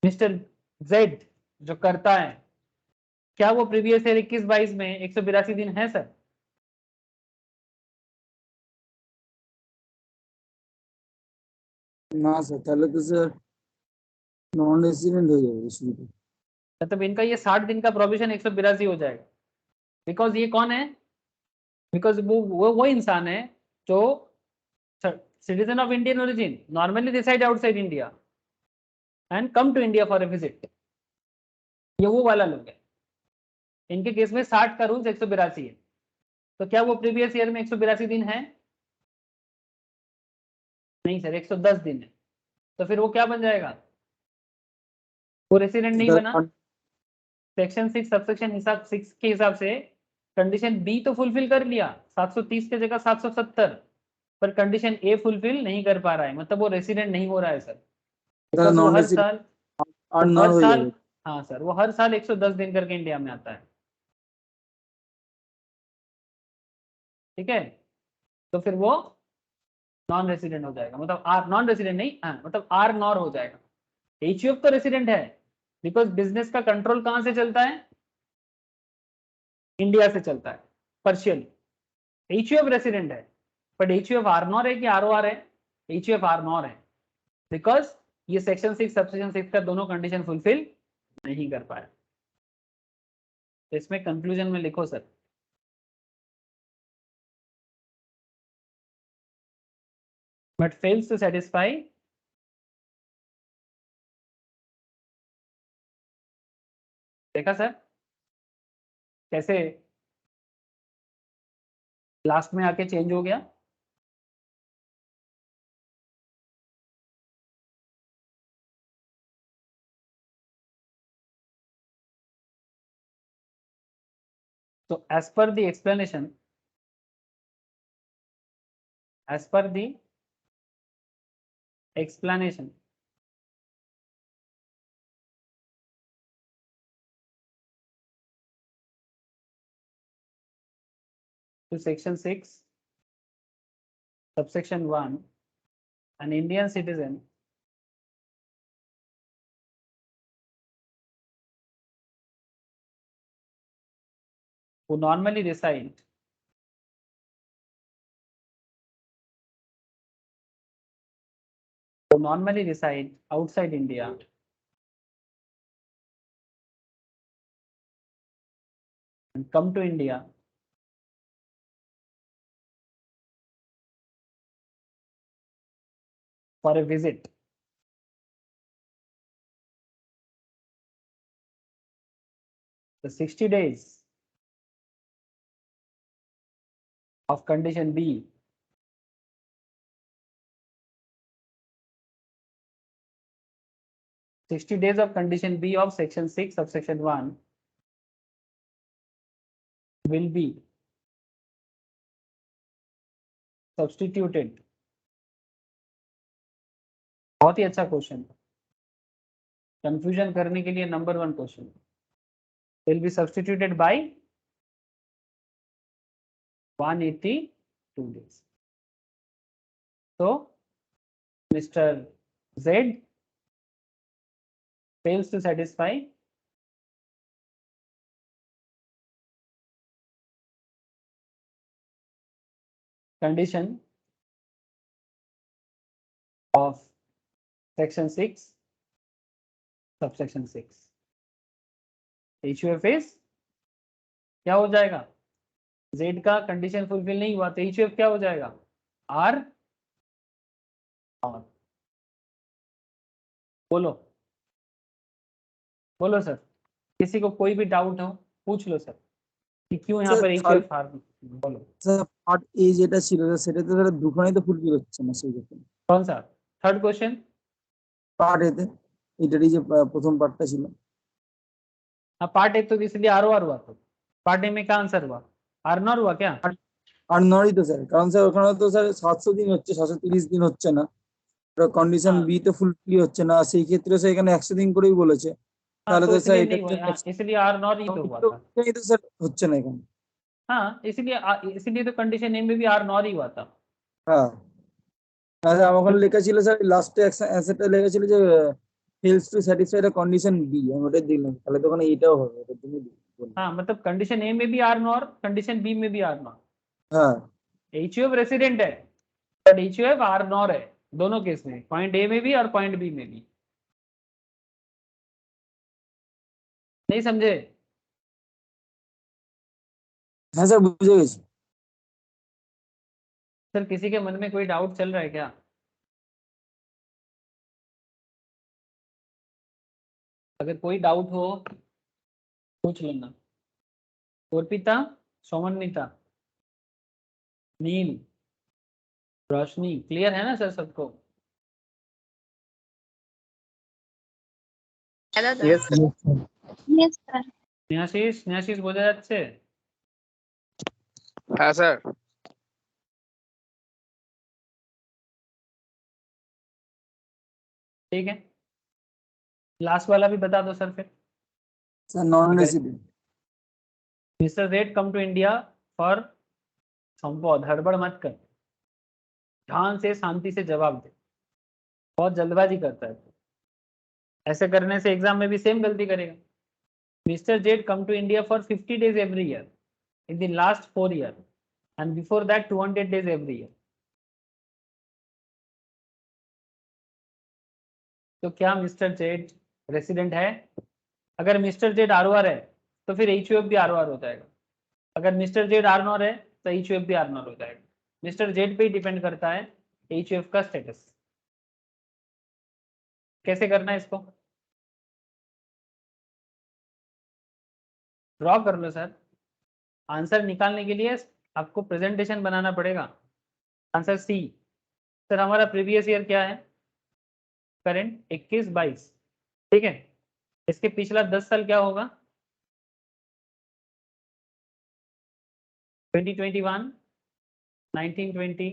mister Z जो करता है, क्या वो प्रीवियस ईयर 21-22 में 182 दिन है सर? না স্যার, তাহলে তো স্যার নন রেসিডেন্ট হয়ে যাবে শুরুতে। मतलब इनका ये 60 दिन का प्रोविजन 182 हो जाएगा। बिकॉज ये कौन है? बिकॉज वो इंसान है जो citizen of Indian origin, normally reside outside India and come to India for a visit. ये वो वाला लोग है। इनके केस में 60 का रूल्स 182 है। तो क्या वो प्रीवियस ईयर में 182 दिन है? नहीं सर, 110 दिन है। तो फिर वो क्या बन जाएगा? वो रेसिडेंट नहीं बना। सेक्शन 6 सबसेक्शन हिसाब 6 के हिसाब से कंडीशन बी तो फुलफिल कर लिया 730 के जगह 770, पर कंडीशन ए फुलफिल नहीं कर पा रहा है, मतलब वो रेसिडेंट नहीं हो रहा है सर। बिकॉज वो हर साल हर साल हाँ सर, वो हर साल 110 दिन करके इंडिया में आता है। ठीक है, तो फिर वो नॉन रेसिडेंट हो जाएगा, मतलब आर नॉन रेसिडेंट नहीं, हाँ मतलब आर नॉर हो जाएगा। एचयूएफ तो रेसिडेंट है, बिकॉज बिजनेस का कंट्रोल कहां से चलता है? इंडिया से चलता है पार्शियली। एचयूएफ रेसिडेंट है, बट एचयूएफ आर नॉर है कि आरओआर है? एचयूएफ आर नॉर है, बिकॉज ये सेक्शन 6 सबसेक्शन 6 का दोनों कंडीशन फुलफिल नहीं कर पाया। तो इसमें कंक्लूजन में लिखो sir, but fails to satisfy देखा सर कैसे लास्ट में आके चेंज हो गया? So as per the explanation, as per the explanation, to section 6 subsection 1, an Indian citizen who normally reside outside India and come to India for a visit the 60 days of condition B of condition B of section 6 subsection 1 will be substituted। बहुत ही अच्छा question, confusion करने के लिए number 1 question. will be substituted by 182 days। So Mr. Z fails to satisfy condition of section 6 subsection 6। HUF is क्या हो जाएगा? Z का condition fulfil नहीं हुआ तो HUF क्या हो जाएगा? R और बोलो बोलो सर, किसी को कोई भी डाउट हो पूछ लो सर कि क्यों यहाँ पर HUF R बोलो। স্যার পার্ট এ যেটা ছিল সেটাতে স্যার দুখানেই তো ফুলফিল হচ্ছে না সেই রকম। कौन सा थर्ड क्वेश्चन? পার্ট এতে এটারই যে প্রথম পার্টটা ছিল। हाँ पार्ट ए तो इसलिए आर ओ आर हुआ, तो पार्ट ए में क्या आंसर हुआ? आर नॉर हुआ क्या? আর নরই তো স্যার, কারণ স্যার ওখানে তো স্যার 700 দিন হচ্ছে, 730 দিন হচ্ছে না, কন্ডিশন हाँ। বি তো ফুলফিল হচ্ছে না, সেই ক্ষেত্রে স্যার এখানে 100 দিন করেই বলেছে, हाँ তাহলে तो তো স্যার इसलिए এটা नहीं हुआ, हाँ, इसलिए आर नॉर ही तो हुआ था। এই তো স্যার হচ্ছে না এখানে। हाँ इसलिए तो कंडीशन ए में भी आर नॉर ही हुआ था। হ্যাঁ আচ্ছা, আমার ওখানে লেখা ছিল স্যার লাস্টে অ্যান্সারটা লেখা ছিল যে fails to satisfy the condition B, আমি ওটাই দিলাম, তাহলে তো ওখানে এটাও হবে, ওটার জন্য বললাম। हाँ मतलब कंडीशन ए में भी आर नॉर, कंडीशन बी में भी आर नॉर। হ্যাঁ एचयूएफ रेसिडेंट है बट एचयूएफ आर नॉर है, दोनों केस में, पॉइंट ए में भी और पॉइंट बी में भी। नहीं समझे? হ্যাঁ স্যার বুঝে গেছি। सर किसी के मन में कोई डाउट चल रहा है क्या? अगर कोई डाउट हो पूछ लेना। अर्पिता, सोमनमिता, नील, रोशनी, क्लियर है ना सर सबको? Yes, sir. Yes, sir. Snehashis বোঝা যাচ্ছে? হ্যাঁ স্যার। ठीक है, लास्ट वाला भी बता दो सर फिर। Sir non resident. Mister Z come to India for संपद, हड़बड़ मत कर, ध्यान से शांति से जवाब दे, बहुत जल्दबाजी करता है। ऐसे करने से एग्जाम में भी सेम गलती करेगा। Mister Z come to India for 50 days every year in the last 4 years and before that 200 days every year. तो क्या मिस्टर जेड रेसिडेंट है? अगर मिस्टर जेड आर है तो फिर HUF भी आर हो जाएगा। अगर मिस्टर जेड आर नॉर है तो HUF भी आर नॉर हो जाएगा। मिस्टर जेड पे ही डिपेंड करता है HUF का स्टेटस। कैसे करना है इसको? ड्रॉ कर लो सर। आंसर निकालने के लिए आपको प्रेजेंटेशन बनाना पड़ेगा। Answer C. सर हमारा प्रीवियस ईयर क्या है? करंट 21-22, ठीक है। इसके पिछला 10 साल क्या होगा? 2021, 1920,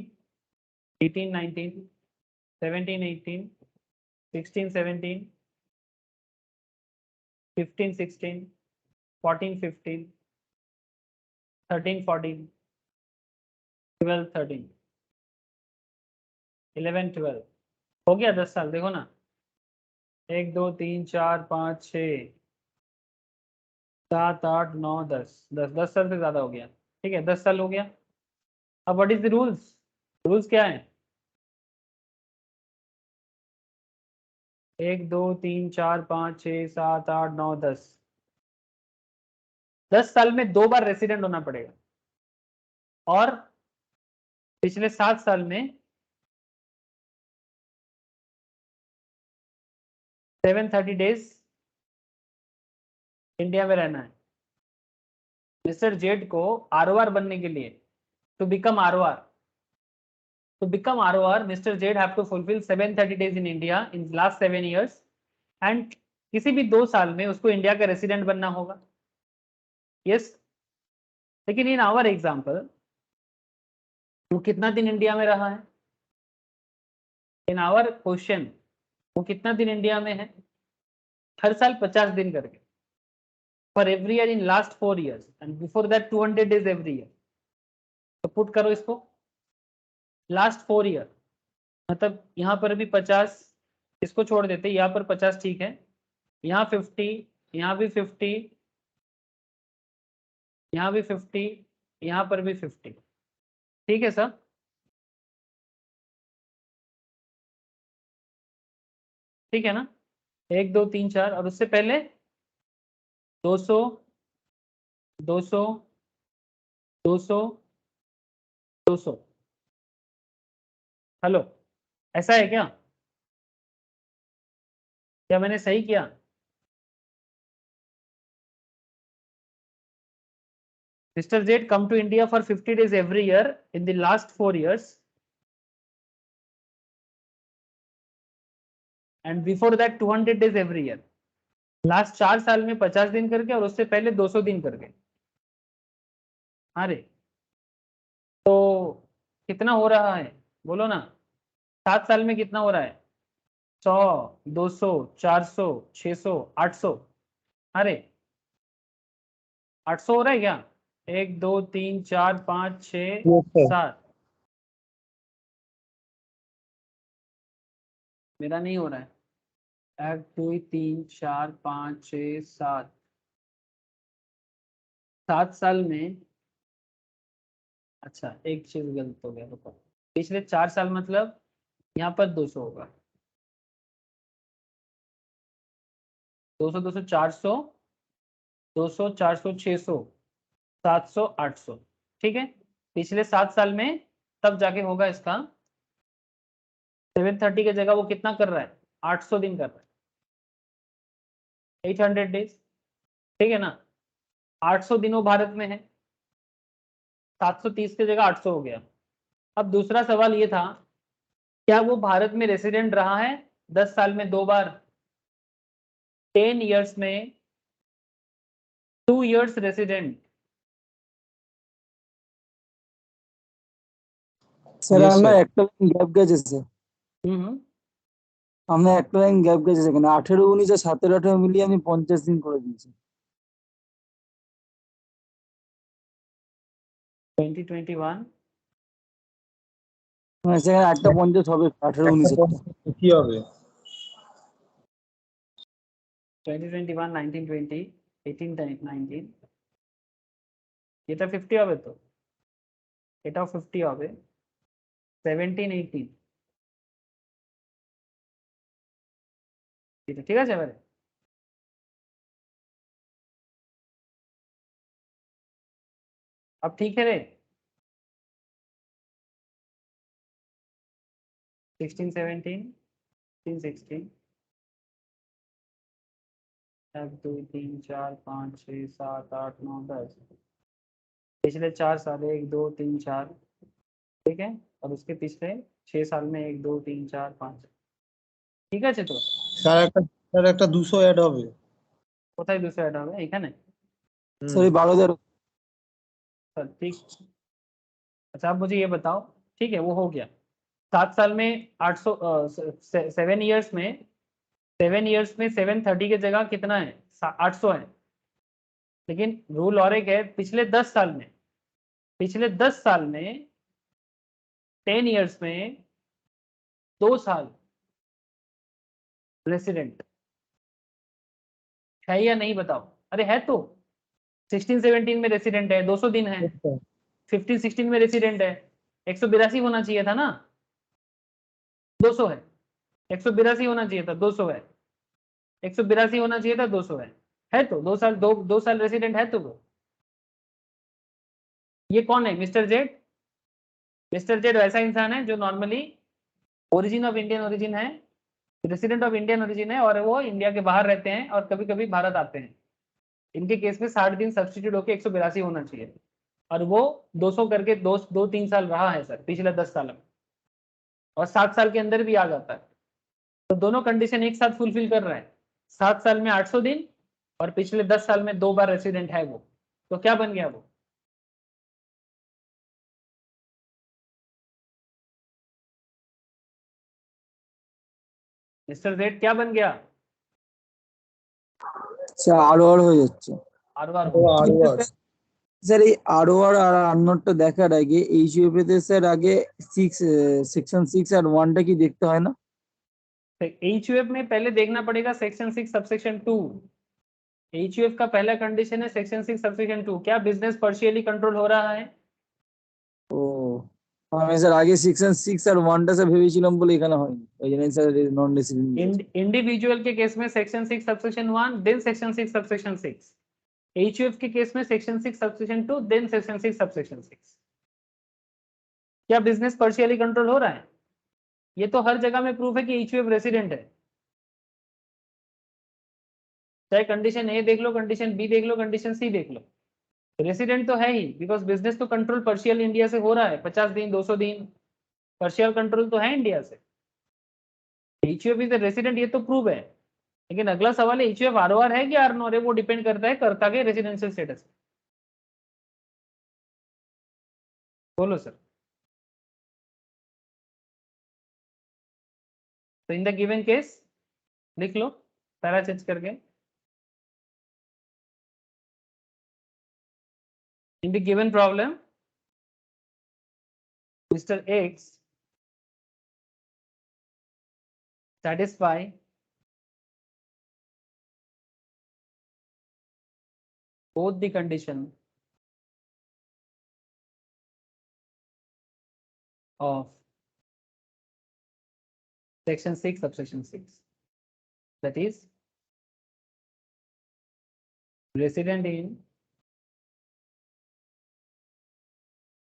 18-19, 17-18, 16-17, 15-16, 14-15, 13-14, 12-13, 11-12 हो गया 10 साल। देखो ना, 1 2 3 4 5 6 7 8 9 10 10 साल से ज्यादा हो गया, ठीक है। 10 साल हो गया। अब what is the rules? Rules क्या है? 1 2 3 4 5 6 7 8 9 10 10 साल में 2 बार रेसिडेंट होना पड़ेगा और पिछले 7 साल में 730 डेज इंडिया में रहना है। मिस्टर जेड को आरओआर बनने के लिए, to become ROR, mister Z have to fulfil 730 days in India in last 7 years and किसी भी 2 साल में उसको इंडिया का रेसिडेंट बनना होगा। यस, लेकिन इन आवर एग्जाम्पल वो कितना दिन इंडिया में रहा है? इन आवर क्वेश्चन वो कितना दिन इंडिया में है? हर साल 50 दिन करके, for every year in last 4 years and before that 200 days every year. तो पुट करो इसको, लास्ट 4 year मतलब यहाँ पर भी 50, इसको छोड़ देते, यहाँ पर 50 ठीक है, यहाँ 50, यहाँ भी 50, यहाँ भी 50, यहाँ पर भी 50, ठीक है सर। ठीक है ना? 1 2 3 4 और उससे पहले 200 200 200 200। हेलो, ऐसा है क्या? क्या मैंने सही किया? Mr. Z come to India for 50 days every year in the last 4 years and before that 200 days every year. Last 4 साल में 50 दिन करके और उससे पहले 200 दिन करके। अरे तो कितना हो रहा है बोलो ना? 7 साल में कितना हो रहा है? 100, 200, 400, 600, 800। अरे 800 हो रहा है क्या? 1 2 3 4 5 6 Yes, sir. 7। मेरा नहीं हो रहा है। 1 2 3 4 5 6 7 7 साल में। अच्छा एक चीज गलत हो गया, रुको। पिछले 4 साल मतलब यहाँ पर 200 होगा, 200 200 400, 200 400 600 700 800, ठीक है। पिछले 7 साल में तब जाके होगा इसका 730 की जगह वो कितना कर रहा है, 800 दिन कर रहा है, 800 डेज, ठीक है ना। 800 दिन वो भारत में है, 730 की जगह 800 हो गया। अब दूसरा सवाल ये था, क्या वो भारत में रेसिडेंट रहा है 10 साल में 2 बार, 10 इयर्स में 2 इयर्स रेसिडेंट। স্যার Yes, আমরা sir. একটা গ্যাপ গেছে স্যার, আমরা একটা লাইন গ্যাপ গেছে সেখানে 18 19 আর 17 18 মিলিয়ে আমি 50 দিন করে দিয়েছি। 2021 মানে সেখানে একটা 50 হবে 18 19 কি হবে? 2021 19 20 18 19 এটা 50 হবে তো, এটাও 50 হবে, 17 18 ঠিক আছে। এবারে अब ठीक है रे, 16 17 16 16 1 2 3 4 5 6 7 8 9 10, पिछले 4 साल 1 2 3 4, ठीक है, और उसके पिछले 6 साल में 1 2 3 4 5, ঠিক আছে তো। স্যার একটা 200 অ্যাড হবে। কোথায় 200 অ্যাড হবে, এখানে? স্যার এই 12 सर ठीक, अच्छा आप मुझे ये बताओ, ठीक है वो हो गया, 7 साल में 800, 7 ईयर्स में 730 की जगह कितना है, 800 है। लेकिन रूल और एक है, पिछले 10 साल में, पिछले 10 साल में 10 ईयर्स में 2 साल रेसिडेंट है या नहीं बताओ। अरे है तो, 16 17 में रेसिडेंट है, 200 दिन है, 15 16 में रेसिडेंट है, 182 होना चाहिए था ना, 200 है, 182 होना चाहिए था, 200 है, 182 होना चाहिए था, 200 है तो 2 साल, 2 साल रेसिडेंट है तो वो। ये कौन है, मिस्टर जेड? मिस्टर जेड वैसा इंसान है जो normally origin of Indian origin है, रेसिडेंट ऑफ इंडियन ओरिजिन है, और वो इंडिया के बाहर रहते हैं और कभी कभी भारत आते हैं। इनके केस में 60 दिन सब्सटीट्यूट होकर 182 होना चाहिए, और वो 200 करके 2 3 साल रहा है सर पिछले 10 साल में, और 7 साल के अंदर भी आ जाता है। तो दोनों कंडीशन एक साथ फुलफिल कर रहा है, 7 साल में 800 दिन और पिछले 10 साल में 2 बार रेसिडेंट है वो, तो क्या बन गया वो? मिस्टर जेड क्या बन गया? স্যার ROR হয়ে যাচ্ছে। आर बार স্যার এই ROR আর আননোটটা দেখার আগে HUF তে স্যার আগে 6 সেকশন 6 আর 1 টা কি দেখতে হয় না? एचयूएफ में पहले देखना पड़ेगा सेक्शन 6 सबसेक्शन 2। एचयूएफ का पहला कंडीशन है सेक्शन 6 सबसेक्शन 2, क्या बिजनेस पार्शियली कंट्रोल हो रहा है? ও আমি স্যার আগে সেকশন 6 আর 1 টা স্যার ভেবেছিলাম বলে এখানে হয়নি, ওই জন্য স্যার নন রেসিডেন্ট। इंडिविजुअल के केस में section 6 subsection 1 then section 6 subsection 6, HUF के केस में section 6 subsection 2 then section 6 subsection 6। क्या बिजनेस पार्शियली कंट्रोल हो रहा है? ये तो हर जगह में प्रूफ है कि एचयूएफ रेसिडेंट है, चाहे कंडीशन ए देख लो, कंडीशन बी देख लो, कंडीशन सी देख लो, रेसिडेंट तो है ही, बिकॉज बिजनेस तो कंट्रोल पार्शियल इंडिया से हो रहा है, 50 दिन 200 दिन पार्शियल कंट्रोल तो है इंडिया से। एचयूएफ इज रेसिडेंट, ये तो प्रूव है। लेकिन अगला सवाल है एचयूएफ आरओआर है कि आरनोर है, वो डिपेंड करता है कर्ता के रेजिडेंशियल स्टेटस। बोलो सर। तो इन द गिवन केस लिख लो पैरा चेंज करके, in the given problem Mr. X satisfy both the condition of section 6 subsection 6, that is resident in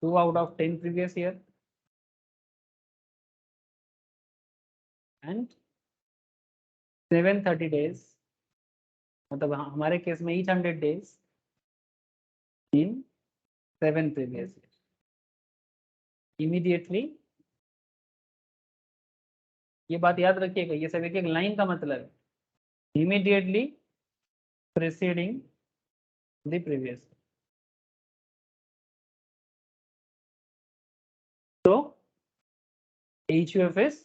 2 out of 10 previous year, and 730 days, मतलब हमारे case में each 100 days in 7 previous years. Immediately, ये बात याद रखिएगा, ये सब एक एक लाइन का मतलब है. Immediately preceding the previous. So HUF is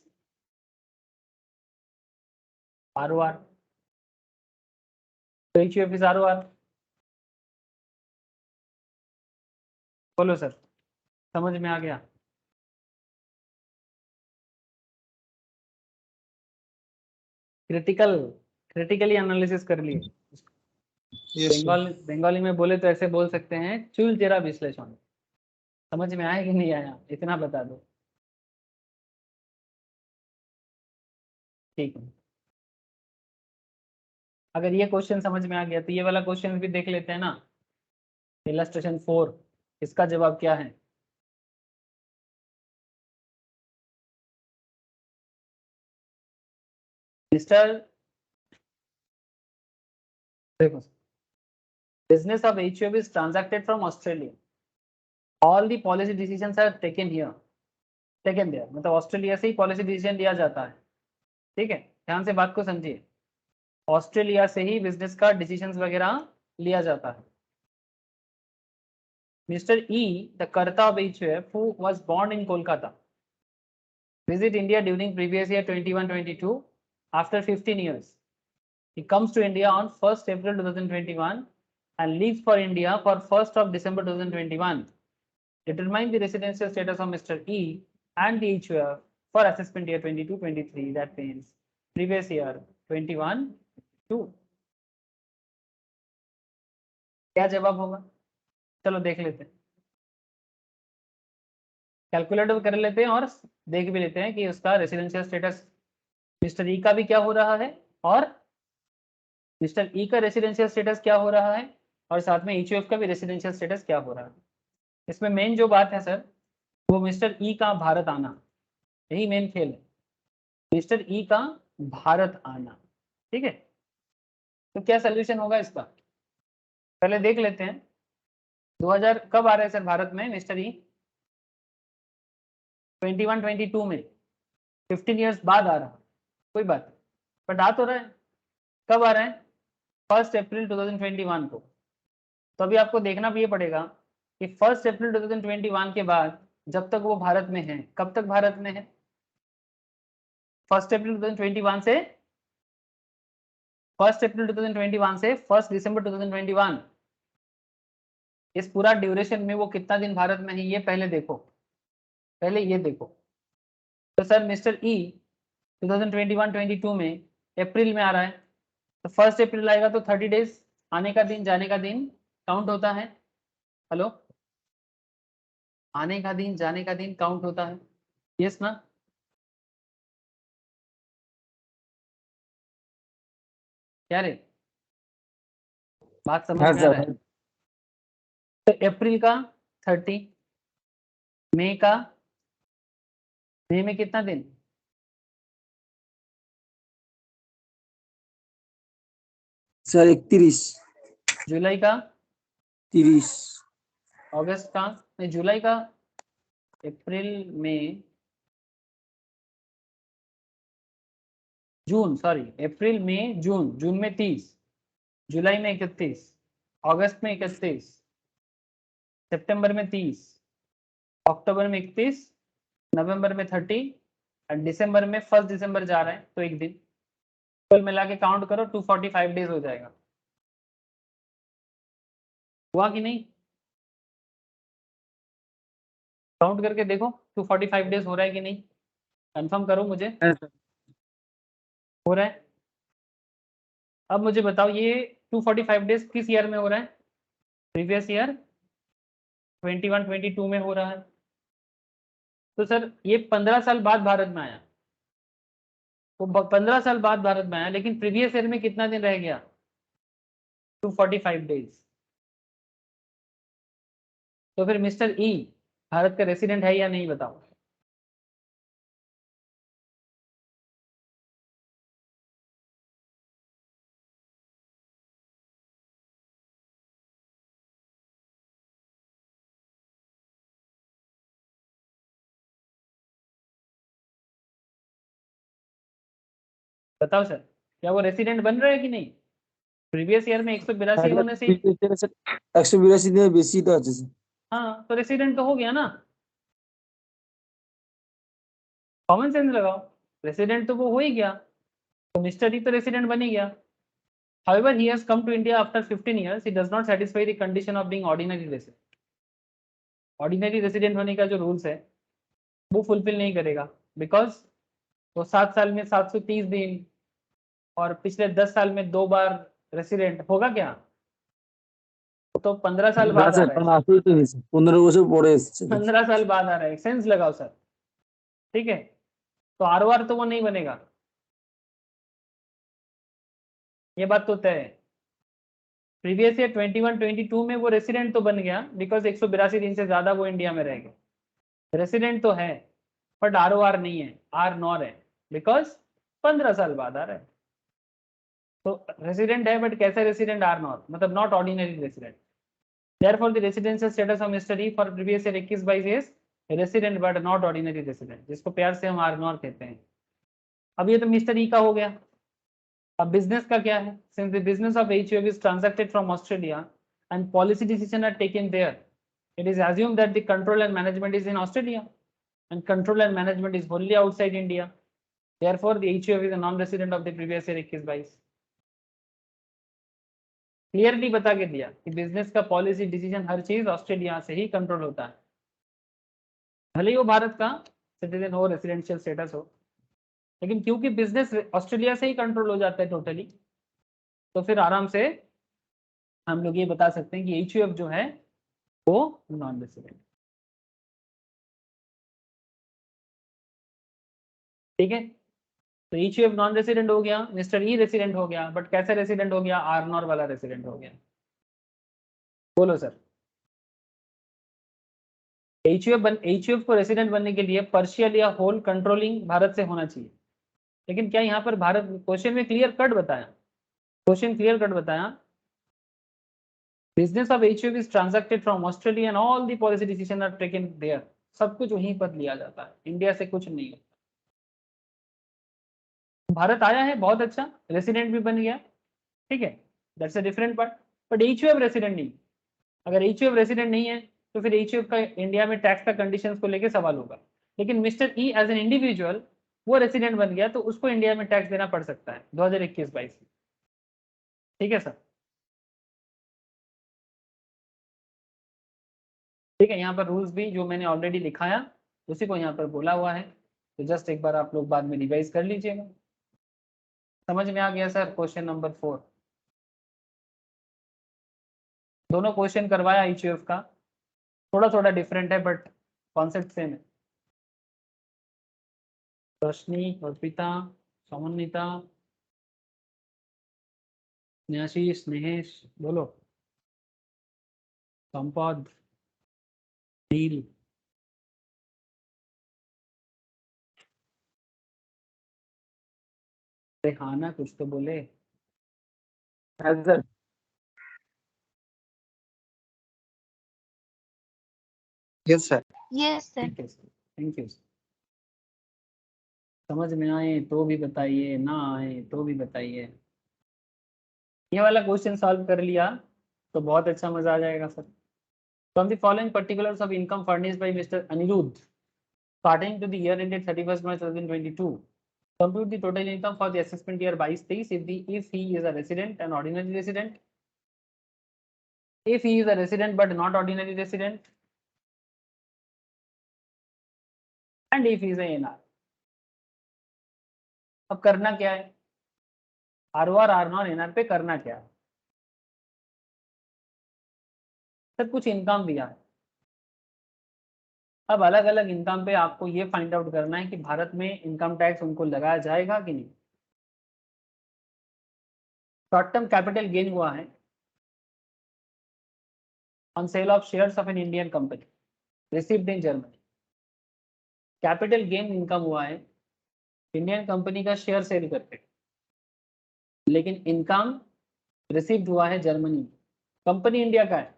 ROR. So HUF is ROR. बोलो सर, समझ में आ गया? क्रिटिकली एनालिसिस कर लिए. Yes sir. बंगाली में बोले तो ऐसे बोल सकते हैं, चूलचेरा विश्लेषण. समझ में आया कि नहीं आया, इतना बता दो. ठीक है, अगर ये क्वेश्चन समझ में आ गया तो ये वाला क्वेश्चन भी देख लेते हैं ना. इलस्ट्रेशन 4, इसका जवाब क्या है? मिस्टर, देखो, business of HUF is transacted from Australia. All the policy decisions are taken here, taken there. मतलब ऑस्ट्रेलिया से ही पॉलिसी डिसीजन लिया जाता है. ठीक है, ध्यान से बात को समझिए. ऑस्ट्रेलिया से ही बिजनेस का डिसीजंस वगैरह लिया जाता है. Mr. E, the Karta of HUF, who was born in Kolkata, visit India during previous year 21-22 after 15 years. He comes to India on 1st April 2021 and leaves for India for 1st of December 2021. Determine the residential status of Mr. E and the HUF for assessment year 22-23. That means previous year 21-2. क्या जवाब होगा? चलो देख लेते हैं, calculator कर लेते हैं और देख भी लेते हैं कि उसका रेसिडेंशियल स्टेटस मिस्टर ई का भी क्या हो रहा है और मिस्टर ई का रेसिडेंशियल स्टेटस क्या हो रहा है और साथ में HUF का भी रेसिडेंशियल स्टेटस क्या हो रहा है. इसमें मेन जो बात है सर, वो मिस्टर ई का भारत आना, यही मेन खेल है. मिस्टर ई का भारत आना. ठीक है, तो क्या सोल्यूशन होगा इसका, पहले देख लेते हैं. 2000 कब आ रहे हैं सर भारत में मिस्टर ई? 21-22 में, 15 ईयर्स बाद आ रहा है. कोई बात नहीं, बट आ तो रहा है. कब आ रहे हैं? 1 अप्रैल 2021 को. तो अभी आपको देखना भी ये पड़ेगा कि 1 अप्रैल 2021 के बाद जब तक वो भारत में है, कब तक भारत में है? 1 अप्रैल 2021 से 1 अप्रैल 2021 से 1 दिसंबर 2021, इस पूरा ड्यूरेशन में वो कितना दिन भारत में है ये पहले देखो. पहले ये देखो. तो सर मिस्टर ई 2021-22 में अप्रैल में आ रहा है, तो 1 अप्रैल आएगा तो 30 डेज, आने का दिन जाने का दिन काउंट होता है. हेलो, आने का दिन जाने का दिन काउंट होता है. यस ना? क्या रे, बात समझ हाँ में आ रहा सर. है? तो अप्रैल का 30, मई का, मई में कितना दिन? सर 31, जुलाई का, 30, अगस्त का, नहीं जुलाई का, अप्रैल में, जून, सॉरी, अप्रैल में जून, जून में 30, जुलाई में 31, अगस्त में 31, सितंबर में 30, अक्टूबर में 31, नवंबर में 30 और दिसंबर में 1 दिसंबर जा रहा है तो एक दिन. कुल मिला के काउंट करो, 245 डेज हो जाएगा. हुआ कि नहीं? काउंट करके देखो 245 डेज हो रहा है कि नहीं, कंफर्म करो मुझे. हो रहा है? अब मुझे बताओ ये 245 डेज किस ईयर में हो रहा है? प्रीवियस ईयर 21-22 में हो रहा है. तो सर ये 15 साल बाद भारत में आया, तो 15 साल बाद भारत में आया, लेकिन प्रीवियस ईयर में कितना दिन रह गया? 245 डेज. तो फिर मिस्टर ई भारत का रेसिडेंट है या नहीं, बताओ. बताओ सर, क्या वो रेसिडेंट बन रहा है कि नहीं? प्रीवियस ईयर में 182 होने से 182 দিনে বেশি তো আছে স্যার। हाँ, तो रेसिडेंट तो हो गया ना, कॉमन सेंस लगाओ, रेसिडेंट तो वो हो ही गया, तो मिस्टर ई तो रेसिडेंट बन ही गया। However, he has come to India after 15 years. He does not satisfy the condition of being ordinary resident. Ordinary resident होने का जो रूल्स है वो फुलफिल नहीं करेगा, बिकॉज वो 7 साल में 730 दिन और पिछले 10 साल में 2 बार रेसिडेंट होगा क्या, तो 15 साल না बाद आ স্যার रहा কারণ है, আসেই তো হয়েছে 15 বছর পরে এসছে। 15 साल बाद आ रहा है, सेंस लगाओ सर, ठीक है, तो आर तो वो नहीं बनेगा, ये बात तो तय है। प्रीवियस ईयर 21-22 में वो रेसिडेंट तो बन गया, बिकॉज 182 दिन से ज्यादा वो इंडिया में रह गए, रेसिडेंट तो है, बट आर नहीं है, आर नॉर है, बिकॉज 15 साल बाद आ रहा है, तो रेसिडेंट है बट कैसा रेसिडेंट, आर नॉर, मतलब not ordinary resident. Therefore, the residential status of Mr. E for previous year 21-22 is resident but not ordinary resident, जिसको प्यार से हम आर नॉर कहते हैं। अब ये तो मिस्टर ई का हो गया, अब बिजनेस का क्या है? Since the business of HUF is transacted from Australia and policy decisions are taken there, it is assumed that the control and management is in Australia and control and management is wholly outside India. Therefore, the HUF is a non-resident of the previous year 21-22। Clearly बता के दिया कि business का policy decision हर चीज Australia से ही control होता है, भले ही वो भारत का सिटीजन हो, रेसिडेंशियल स्टेटस हो, लेकिन क्योंकि बिजनेस ऑस्ट्रेलिया से ही कंट्रोल हो जाता है टोटली, तो फिर आराम से हम लोग ये बता सकते हैं कि एचयूएफ जो है वो नॉन रेसिडेंट। ठीक है, तो एचयूएफ नॉन रेसिडेंट हो गया, मिस्टर ई रेसिडेंट हो गया, बट कैसा रेसिडेंट हो गया, आर नॉर वाला रेसिडेंट हो गया। बोलो सर, एचयूएफ को रेसिडेंट बनने के लिए पार्शियल या होल कंट्रोलिंग भारत से होना चाहिए, लेकिन क्या यहाँ पर भारत, क्वेश्चन में क्लियर कट बताया, क्वेश्चन क्लियर कट बताया, business of HUF is transacted from Australia and all the policy decision are taken there, सब कुछ वहीं पर लिया जाता है, इंडिया से कुछ नहीं होता। भारत आया है, बहुत अच्छा, रेसिडेंट भी बन गया, ठीक है, that's a different part, but HUF resident नहीं। अगर एचयूएफ रेसिडेंट नहीं है तो फिर एचयूएफ का इंडिया में टैक्स का कंडीशंस को लेकर सवाल होगा, लेकिन mister E as an individual वो रेसिडेंट बन गया, तो उसको इंडिया में टैक्स देना पड़ सकता है 2021-22। ठीक है सर, ठीक है, यहाँ पर रूल्स भी जो मैंने ऑलरेडी लिखाया उसी को यहाँ पर बोला हुआ है, तो जस्ट एक बार आप लोग बाद में रिवाइज कर लीजिएगा। समझ में आ गया सर? क्वेश्चन नंबर 4, दोनों क्वेश्चन करवाया एचयूएफ का, थोड़ा थोड़ा डिफरेंट है बट कॉन्सेप्ट सेम है। रोशनी, अर्पिता, समन्विता, न्यासी, स्नेहेश, बोलो, संपद, नील, रेहाना, कुछ तो बोले। হ্যাঁ sir. Yes, sir. Yes, sir. ठीक है सर, थैंक यू। समझ में आए तो भी बताइए, ना आए तो भी बताइए। ये वाला क्वेश्चन सॉल्व कर लिया तो बहुत अच्छा मजा आ जाएगा सर। From the following particulars of income furnished by mister Anirudh starting to the year ended 31st March 2022, compute the total income for the assessment year 22-23 if he is a resident and ordinary resident, if he is a resident but not ordinary resident, and if he is a NR। अब करना क्या है, are nor NR पे करना क्या है, सब कुछ इनकम दिया है, अब अलग अलग इनकम पे आपको ये फाइंड आउट करना है कि भारत में इनकम टैक्स उनको लगाया जाएगा कि नहीं। शॉर्ट टर्म कैपिटल गेन हुआ है on sale of shares of an Indian company received in Germany, capital gain income हुआ है इंडियन कंपनी का शेयर सेल करके, लेकिन इनकम रिसीव्ड हुआ है जर्मनी, कंपनी इंडिया का है,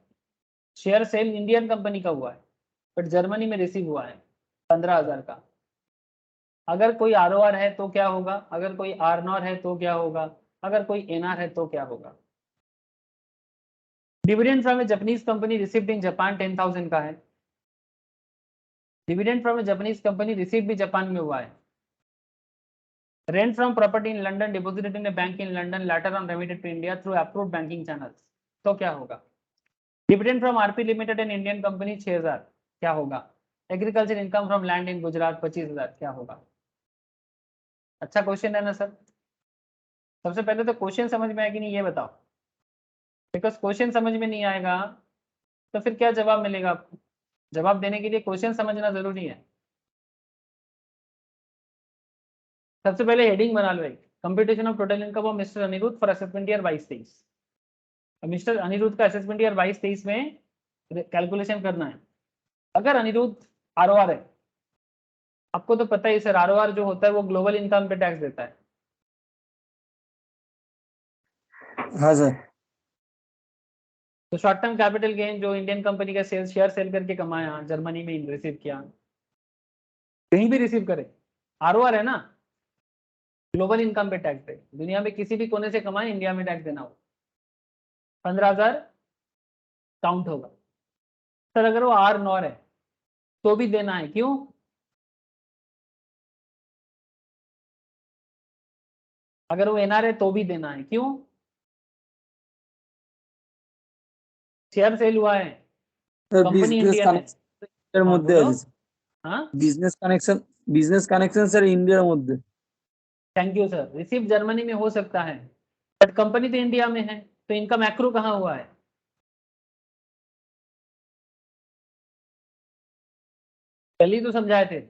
शेयर सेल इंडियन कंपनी का हुआ है, बट जर्मनी में रिसीव हुआ है 15,000 का, अगर कोई ROR है तो क्या होगा, अगर कोई RNOR है तो क्या होगा, अगर कोई NR है तो क्या होगा। Dividend from a Japanese company received in Japan 10,000 का है। Dividend from a Japanese company received भी जापान में हुआ है। Rent from property in London deposited in a bank in London later on remitted to India through approved banking channels, तो क्या होगा। Dividend from RP limited and Indian company 6,000, क्या होगा। Agriculture income from land in Gujarat 25,000, क्या होगा। अच्छा question है ना सर। सबसे पहले तो क्वेश्चन समझ में आएगी नहीं ये बताओ, बिकॉज क्वेश्चन समझ में नहीं आएगा तो फिर क्या जवाब मिलेगा आपको। जवाब देने के लिए क्वेश्चन समझना जरूरी है। सबसे पहले हेडिंग बना लो एक, computation of total income of mister Anirudh for assessment year 22-23। Mister Anirudh का असेसमेंट ईयर 22-23 में कैलकुलेशन करना है। अगर अनिरुद्ध ROR है, आपको तो पता ही सर ROR जो होता है वो ग्लोबल इनकम पे टैक्स देता है। हाँ सर। तो शॉर्ट टर्म कैपिटल गेन जो इंडियन कंपनी का शेयर सेल करके कमाया, जर्मनी में रिसीव किया, कहीं भी रिसीव करे, ROR है ना, ग्लोबल इनकम पे टैक्स दे। दुनिया में किसी भी कोने से कमाए, इंडिया में टैक्स देना हो, 15,000 काउंट होगा। सर अगर वो RNOR है तो भी देना है, क्यों। अगर वो NR है तो भी देना है, क्यों। शेयर सेल हुआ है, सर कंपनी बिजनेस इंडियन है। কানেকশনের हाँ মধ্যে बोलो। আছে हाँ বিজনেস কানেকশন স্যার ইন্ডিয়ার মধ্যে। Thank you sir. Receive Germany में हो सकता है बट कंपनी तो इंडिया में है, तो इनका मैक्रो कहाँ हुआ है। कल ही तो समझाए थे,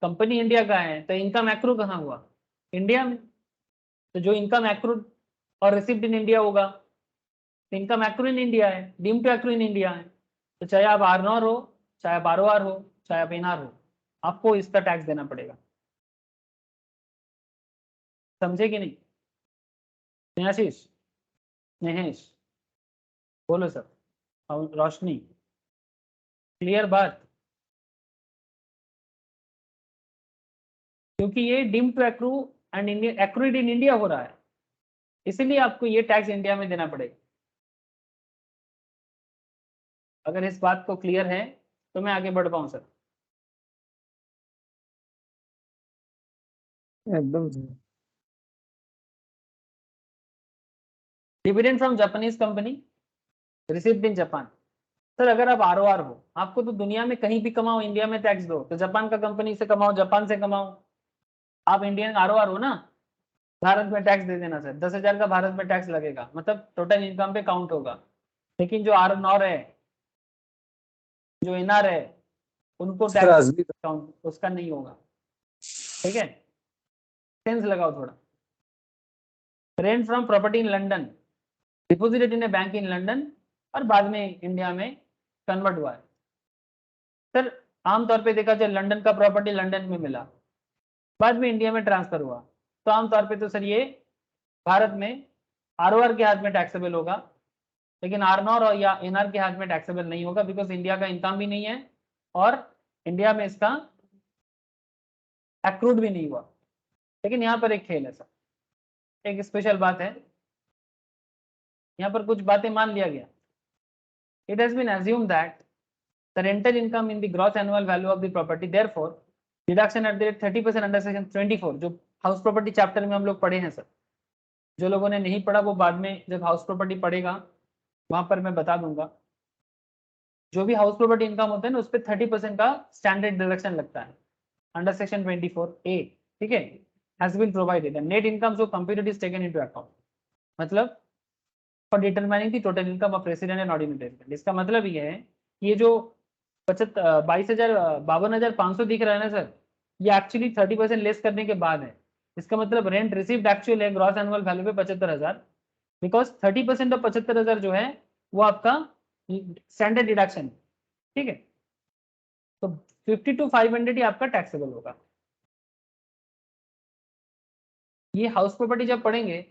कंपनी इंडिया का है तो इनका मैक्रो कहाँ हुआ, इंडिया में। तो जो इनका मैक्रो और रिसीव्ड इन इंडिया होगा, तो इनका मैक्रो इन इंडिया है, deem to accrue in India है। तो चाहे आप RNOR हो, चाहे आप ROR हो, चाहे आप NR हो, आपको इसका टैक्स देना पड़ेगा। समझे कि नहीं। स्नेहाशीष, स्नेहेश बोलो सर। और रोशनी, क्लियर बात। क्योंकि ये deem to accrue and India accrued in India हो रहा है, इसीलिए आपको ये टैक्स इंडिया में देना पड़ेगा। अगर इस बात को क्लियर है तो मैं आगे बढ़ पाऊं सर। একদম sir. Dividend from Japanese company received in Japan. Sir अगर आप ROR हो, आपको तो दुनिया में कहीं भी कमाओ इंडिया में टैक्स दो, तो जापान का कंपनी से कमाओ, जापान से कमाओ। आप इंडियन ROR हो ना, भारत में टैक्स दे देना सर। 10,000 का भारत में टैक्स लगेगा, मतलब टोटल इनकम पे काउंट होगा। लेकिन जो RNOR है, जो NR है, उनको স্যার टैक्स আসবি তো। काउंट उसका नहीं होगा। ठीक है, सेंस लगाओ थोड़ा। Rent from property in London deposited in a bank in London, और बाद में इंडिया में कन्वर्ट हुआ है। सर आमतौर पे देखा जाए, लंदन का प्रॉपर्टी लंदन में मिला, बाद में इंडिया में ट्रांसफर हुआ, तो आमतौर पे तो सर ये भारत में ROR के हाथ में टैक्सेबल होगा, लेकिन RNOR और या NR के हाथ में टैक्सेबल नहीं होगा, बिकॉज इंडिया का इनकम भी नहीं है और इंडिया में इसका एक्रूड भी नहीं हुआ। लेकिन यहाँ पर एक खेल है सर, एक स्पेशल बात है, यहाँ पर कुछ बातें मान लिया गया। It has been assumed that the rental income in the gross annual value of the property, therefore deduction at the rate 30% under section 24, जो हाउस प्रॉपर्टी चैप्टर में हम लोग पढ़े हैं सर। जो लोगों ने नहीं पढ़ा वो बाद में जब हाउस प्रॉपर्टी पढ़ेगा वहां पर मैं बता दूंगा। जो भी हाउस प्रॉपर्टी इनकम होता है ना, उस पर 30% का स्टैंडर्ड डिडक्शन लगता है अंडर सेक्शन 24A। ठीक है, has been provided and net income जो computed is taken into account, मतलब for determining the total income of resident and ordinary resident. इसका मतलब ये है, ये जो 52,500 दिख रहा है ना सर, ये एक्चुअली 30% लेस करने के बाद है। इसका मतलब रेंट रिसीव्ड एक्चुअल है ग्रॉस एनुअल वैल्यू पे 75,000, बिकॉज 30% ऑफ 75,000 जो है वो आपका स्टैंडर्ड डिडक्शन। ठीक है, तो 50 to 500 ही आपका टैक्सेबल होगा। ये हाउस प्रॉपर्टी जब पढ़ेंगे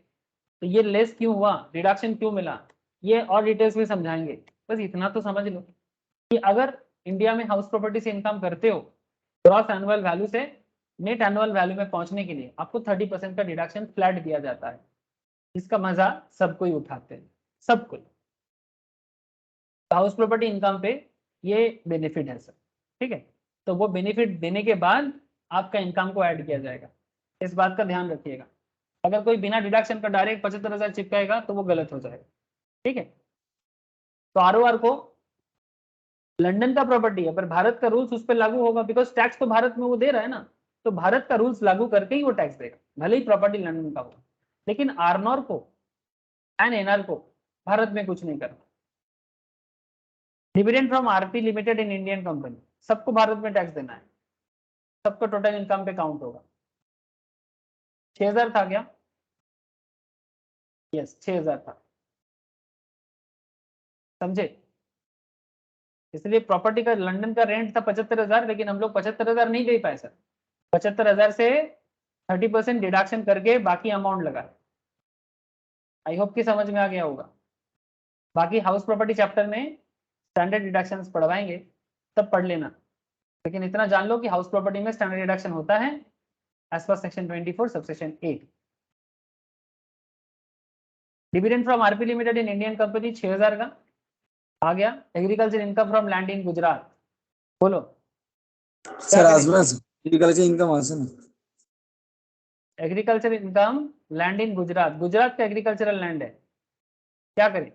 तो ये लेस क्यों हुआ, डिडक्शन क्यों मिला, ये और डिटेल्स में समझाएंगे। बस इतना तो समझ लो कि अगर इंडिया में हाउस प्रॉपर्टी से इनकम करते हो ग्रॉस एनुअल वैल्यू से, नेट एनुअल वैल्यू में पहुंचने के लिए आपको 30% का डिडक्शन फ्लैट दिया जाता है। इसका मजा सबको ही उठाते हैं, सबको। हाउस प्रॉपर्टी इनकम पे ये बेनिफिट है सर, ठीक है। तो वो बेनिफिट देने के बाद आपका इनकम को ऐड किया जाएगा, इस बात का ध्यान रखिएगा। अगर कोई बिना डिडक्शन का डायरेक्ट 75,000 चिपकाएगा तो वो गलत हो जाएगा, ठीक है। तो आरओआर को लंदन का प्रॉपर्टी है पर भारत का रूल्स उस पर लागू होगा, बिकॉज टैक्स तो भारत में वो दे रहा है ना, तो भारत का रूल्स लागू करके ही वो टैक्स देगा, भले ही प्रॉपर्टी लंदन का हो। लेकिन आरनॉर को एंड एनआर को भारत में कुछ नहीं करना। Dividend from RP limited in Indian company, सबको भारत में टैक्स देना है, सबको टोटल इनकम पे काउंट होगा। 6,000 था क्या? यस 6,000 था, समझे। इसलिए प्रॉपर्टी का लंदन का रेंट था 75,000, लेकिन हम लोग 75,000 नहीं दे पाए सर। 75,000 से 30% डिडक्शन करके बाकी अमाउंट लगा। आई होप कि समझ में आ गया होगा। बाकी हाउस प्रॉपर्टी चैप्टर में स्टैंडर्ड डिडक्शंस पढ़वाएंगे, तब पढ़ लेना। लेकिन इतना जान लो कि हाउस प्रॉपर्टी में स्टैंडर्ड डिडक्शन होता है as per section 24 subsection 8। Dividend from RP limited in Indian company 6,000 का आ गया। Agriculture income from land in Gujarat, बोलो স্যার আসবে না এগ্রিকালচার ইনকাম আছে না agriculture income land in Gujarat, Gujarat का एग्रीकल्चरल लैंड है, क्या करें?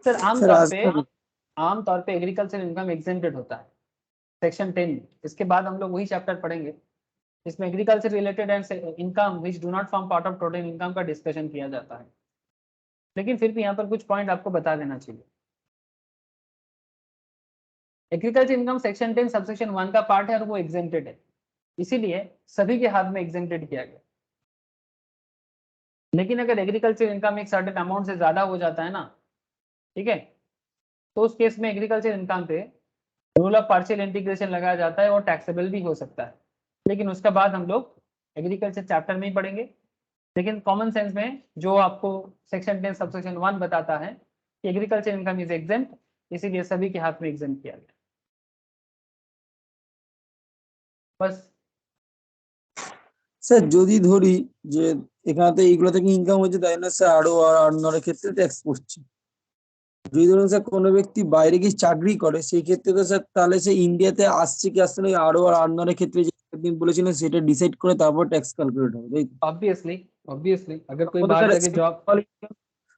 सर স্যার আসবে না आमतौर पे एग्रीकल्चर इनकम एग्जेम्प्टेड होता है सेक्शन 10। इसके बाद हम लोग वही चैप्टर पढ़ेंगे, इसमें agriculture related and income which do not form part of total income का डिस्कशन किया जाता है। लेकिन फिर भी यहाँ पर कुछ पॉइंट आपको बता देना चाहिए। एग्रीकल्चर इनकम सेक्शन 10 सबसेक्शन 1 का पार्ट है और वो एग्जेम्प्टेड है, इसीलिए सभी के हाथ में एग्जेम्प्टेड किया गया। लेकिन अगर एग्रीकल्चर इनकम एक सर्टेन अमाउंट से ज्यादा हो जाता है ना, ठीक है, तो उस केस में एग्रीकल्चर इनकम पे रूल ऑफ पार्शियल इंटीग्रेशन लगाया जाता है और टैक्सेबल भी हो सकता है। लेकिन उसका बाद हम लोग एग्रीकल्चर चैप्टर में ही पढ़ेंगे। लेकिन कॉमन सेंस में जो आपको सेक्शन 10 सबसेक्शन 1 बताता है कि एग्रीकल्चर इनकम इज एग्जेम्प्ट, इसीलिए सभी के हाथ में एग्जेम्प्ट किया गया। बस স্যার যদি ধরি যে এখানে তো এইগুলো থেকে ইনকাম হচ্ছে তাই না স্যার আরো আর্নারের ক্ষেত্রে ট্যাক্স পড়ছে যদি ধরুন স্যার কোনো ব্যক্তি বাইরে গিয়ে চাকরি করে সেই ক্ষেত্রে তো স্যার তাহলে সে ইন্ডিয়াতে আসছে কি আসছে না আরো আর আর্নারের ক্ষেত্রে যে আপনি বলেছিলেন সেটা ডিসাইড করে তারপর ট্যাক্স ক্যালকুলেট হবে তাই তো? ऑब्वियसली अगर कोई তখন তো बाहर স্যার जाके जॉब,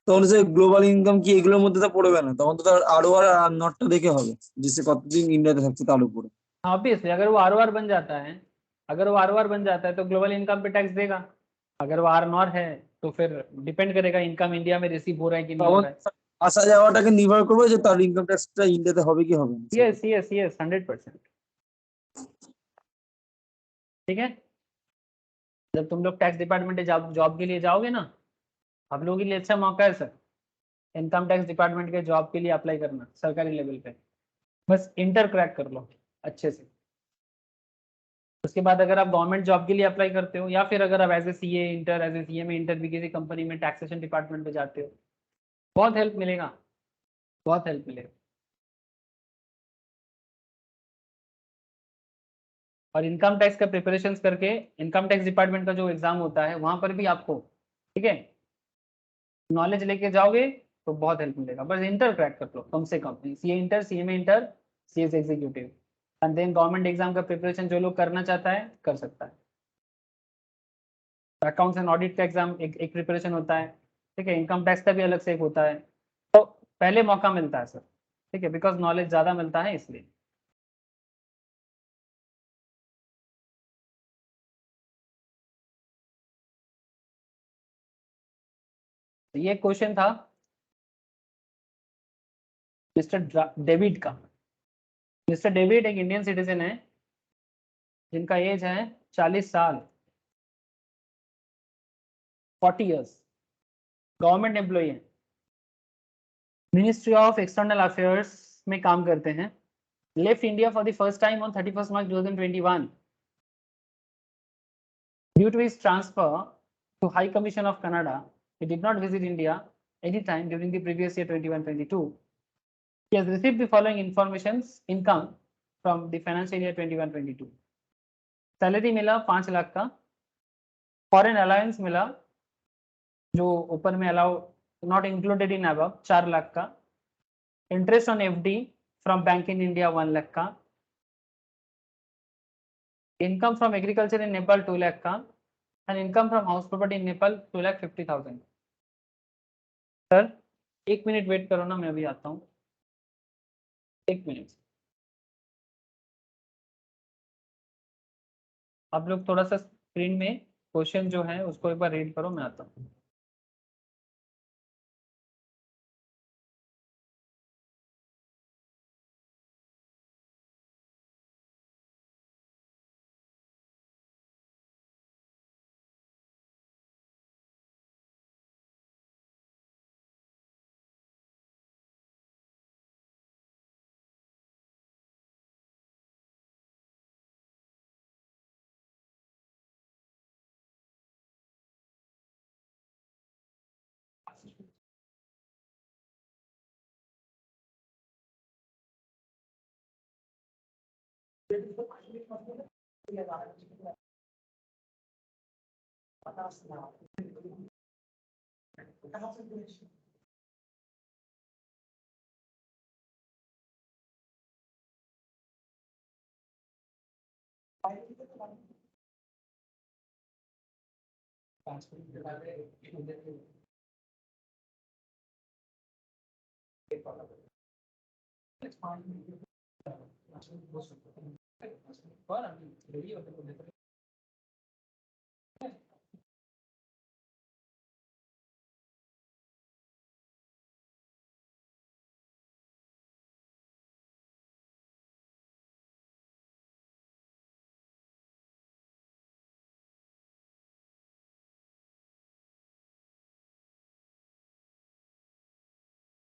তখন স্যার গ্লোবাল ইনকাম কি এগুলোর মধ্যে তো পড়বে না তখন তো তার আরো আর আর্নারটা দেখে হবে যে সে কতদিন ইন্ডিয়াতে থাকছে তার উপরে ऑब्वियसली अगर वो आर बन जाता है, अगर वो आर बन जाता है तो ग्लोबल इनकम पे टैक्स देगा। अगर वो आर नॉर है तो फिर डिपेंड करेगा इनकम इंडिया में रिसीव हो रहा है कि नहीं हो তখন रहा है। আসা যাওয়াটাকে নির্ভর করবে যে তার ইনকাম ট্যাক্সটা ইন্ডিয়াতে হবে কি হবে না यस यस यस 100%, ठीक है। जब तुम लोग टैक्स डिपार्टमेंट जॉब के लिए जाओगे ना, आप लोगों के लिए अच्छा मौका है सर, इनकम टैक्स डिपार्टमेंट के जॉब के लिए अप्लाई करना सरकारी लेवल पे। बस इंटर क्रैक कर लो अच्छे से। उसके बाद अगर आप गवर्नमेंट जॉब के लिए अप्लाई करते हो या फिर अगर आप as a CA inter, as a CA में इंटर भी किसी कंपनी में टैक्सेशन डिपार्टमेंट में जाते हो, बहुत हेल्प मिलेगा, बहुत हेल्प मिलेगा। और इनकम टैक्स का प्रिपरेशन करके इनकम टैक्स डिपार्टमेंट का जो एग्जाम होता है वहां पर भी आपको, ठीक है, नॉलेज लेके जाओगे तो बहुत हेल्प मिलेगा। बस इंटर क्रैक कर लो कम से कम, सीए इंटर, सीए में inter, CS executive, and then government exam का प्रिपरेशन जो लोग करना चाहता है कर सकता है। अकाउंट्स एंड ऑडिट का एग्जाम एक प्रिपरेशन होता है, ठीक है। इनकम टैक्स का भी अलग से एक होता है, तो पहले मौका मिलता है सर, ठीक है, बिकॉज नॉलेज ज्यादा मिलता है इसलिए। तो ये क्वेश्चन था मिस्टर डेविड का। मिस्टर डेविड एक इंडियन सिटीजन है जिनका एज है 40 साल, 40 इयर्स, गवर्नमेंट एम्प्लॉई है, मिनिस्ट्री ऑफ एक्सटर्नल अफेयर्स में काम करते हैं। Left India for the first time on 31 March 2021 due to his transfer to High Commission of Canada he did not visit India any time during the previous year 21-22. He has received the following informations income from the financial year 21-22. Salary मिला 5 लाख का, foreign alliance मिला जो ऊपर में allow not included in above 4 lakh का, interest on FD from bank in India 1 lakh का, income from agriculture in Nepal 2 lakh का, and income from house property in Nepal 2,50,000। Sir 1 minute wait करो ना, मैं अभी आता हूँ, 1 मिनट। आप लोग थोड़ा सा स्क्रीन में क्वेश्चन जो है उसको एक बार रीड करो, मैं आता हूँ।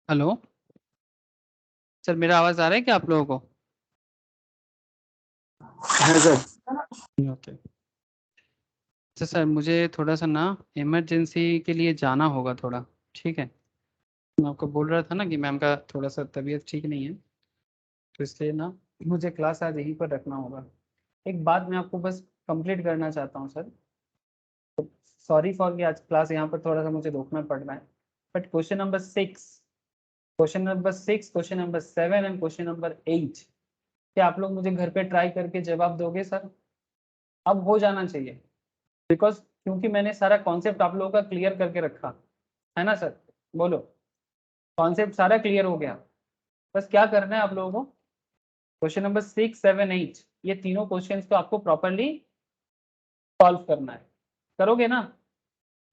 हेलो सर, मेरा आवाज आ रहा है क्या आप लोगों को? हाँ सर। ओके। अच्छा सर, मुझे थोड़ा सा ना इमरजेंसी के लिए जाना होगा थोड़ा, ठीक है? मैं आपको बोल रहा था ना कि मैम का थोड़ा सा तबीयत ठीक नहीं है, तो इसलिए ना मुझे क्लास आज यहीं पर रखना होगा। एक बात मैं आपको बस कंप्लीट करना चाहता हूँ सर, सॉरी फॉर कि आज क्लास यहाँ पर थोड़ा सा मुझे रोकना पड़ रहा है, but question number 6, question number 7 and question number 8 क्या आप लोग मुझे घर पे ट्राई करके जवाब दोगे सर? अब हो जाना चाहिए, बिकॉज क्योंकि मैंने सारा कॉन्सेप्ट आप लोगों का क्लियर करके रखा है ना सर। बोलो, कॉन्सेप्ट सारा क्लियर हो गया, बस क्या करना है आप लोगों को? क्वेश्चन नंबर 6, 7, 8 ये तीनों क्वेश्चंस को आपको प्रॉपरली सॉल्व करना है, करोगे ना?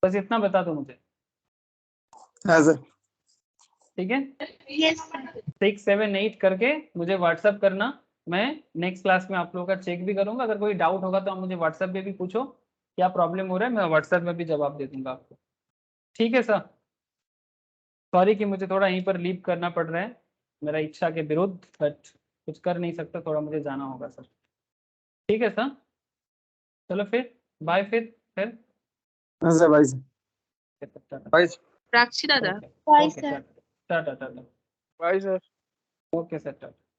बस इतना बता दो मुझे, हाँ सर। ठीक है? 6, 7, 8 करके मुझे व्हाट्सअप करना, मैं नेक्स्ट क्लास में आप लोगों का चेक भी करूंगा। अगर कोई डाउट होगा तो आप मुझे व्हाट्सएप पे भी पूछो क्या प्रॉब्लम हो रहा है, मैं व्हाट्सएप में भी जवाब दे दूंगा आपको, ठीक है सर? सॉरी कि मुझे थोड़ा यहीं पर लीव करना पड़ रहा है मेरा इच्छा के विरुद्ध, बट कुछ कर नहीं सकता, थोड़ा मुझे जाना होगा सर, ठीक है सर? चलो फिर बाय, फिर हाँ सर, भाई सर। बाय রাখছি দাদা। Okay, tata tata, bye sir. Okay sir, Tata.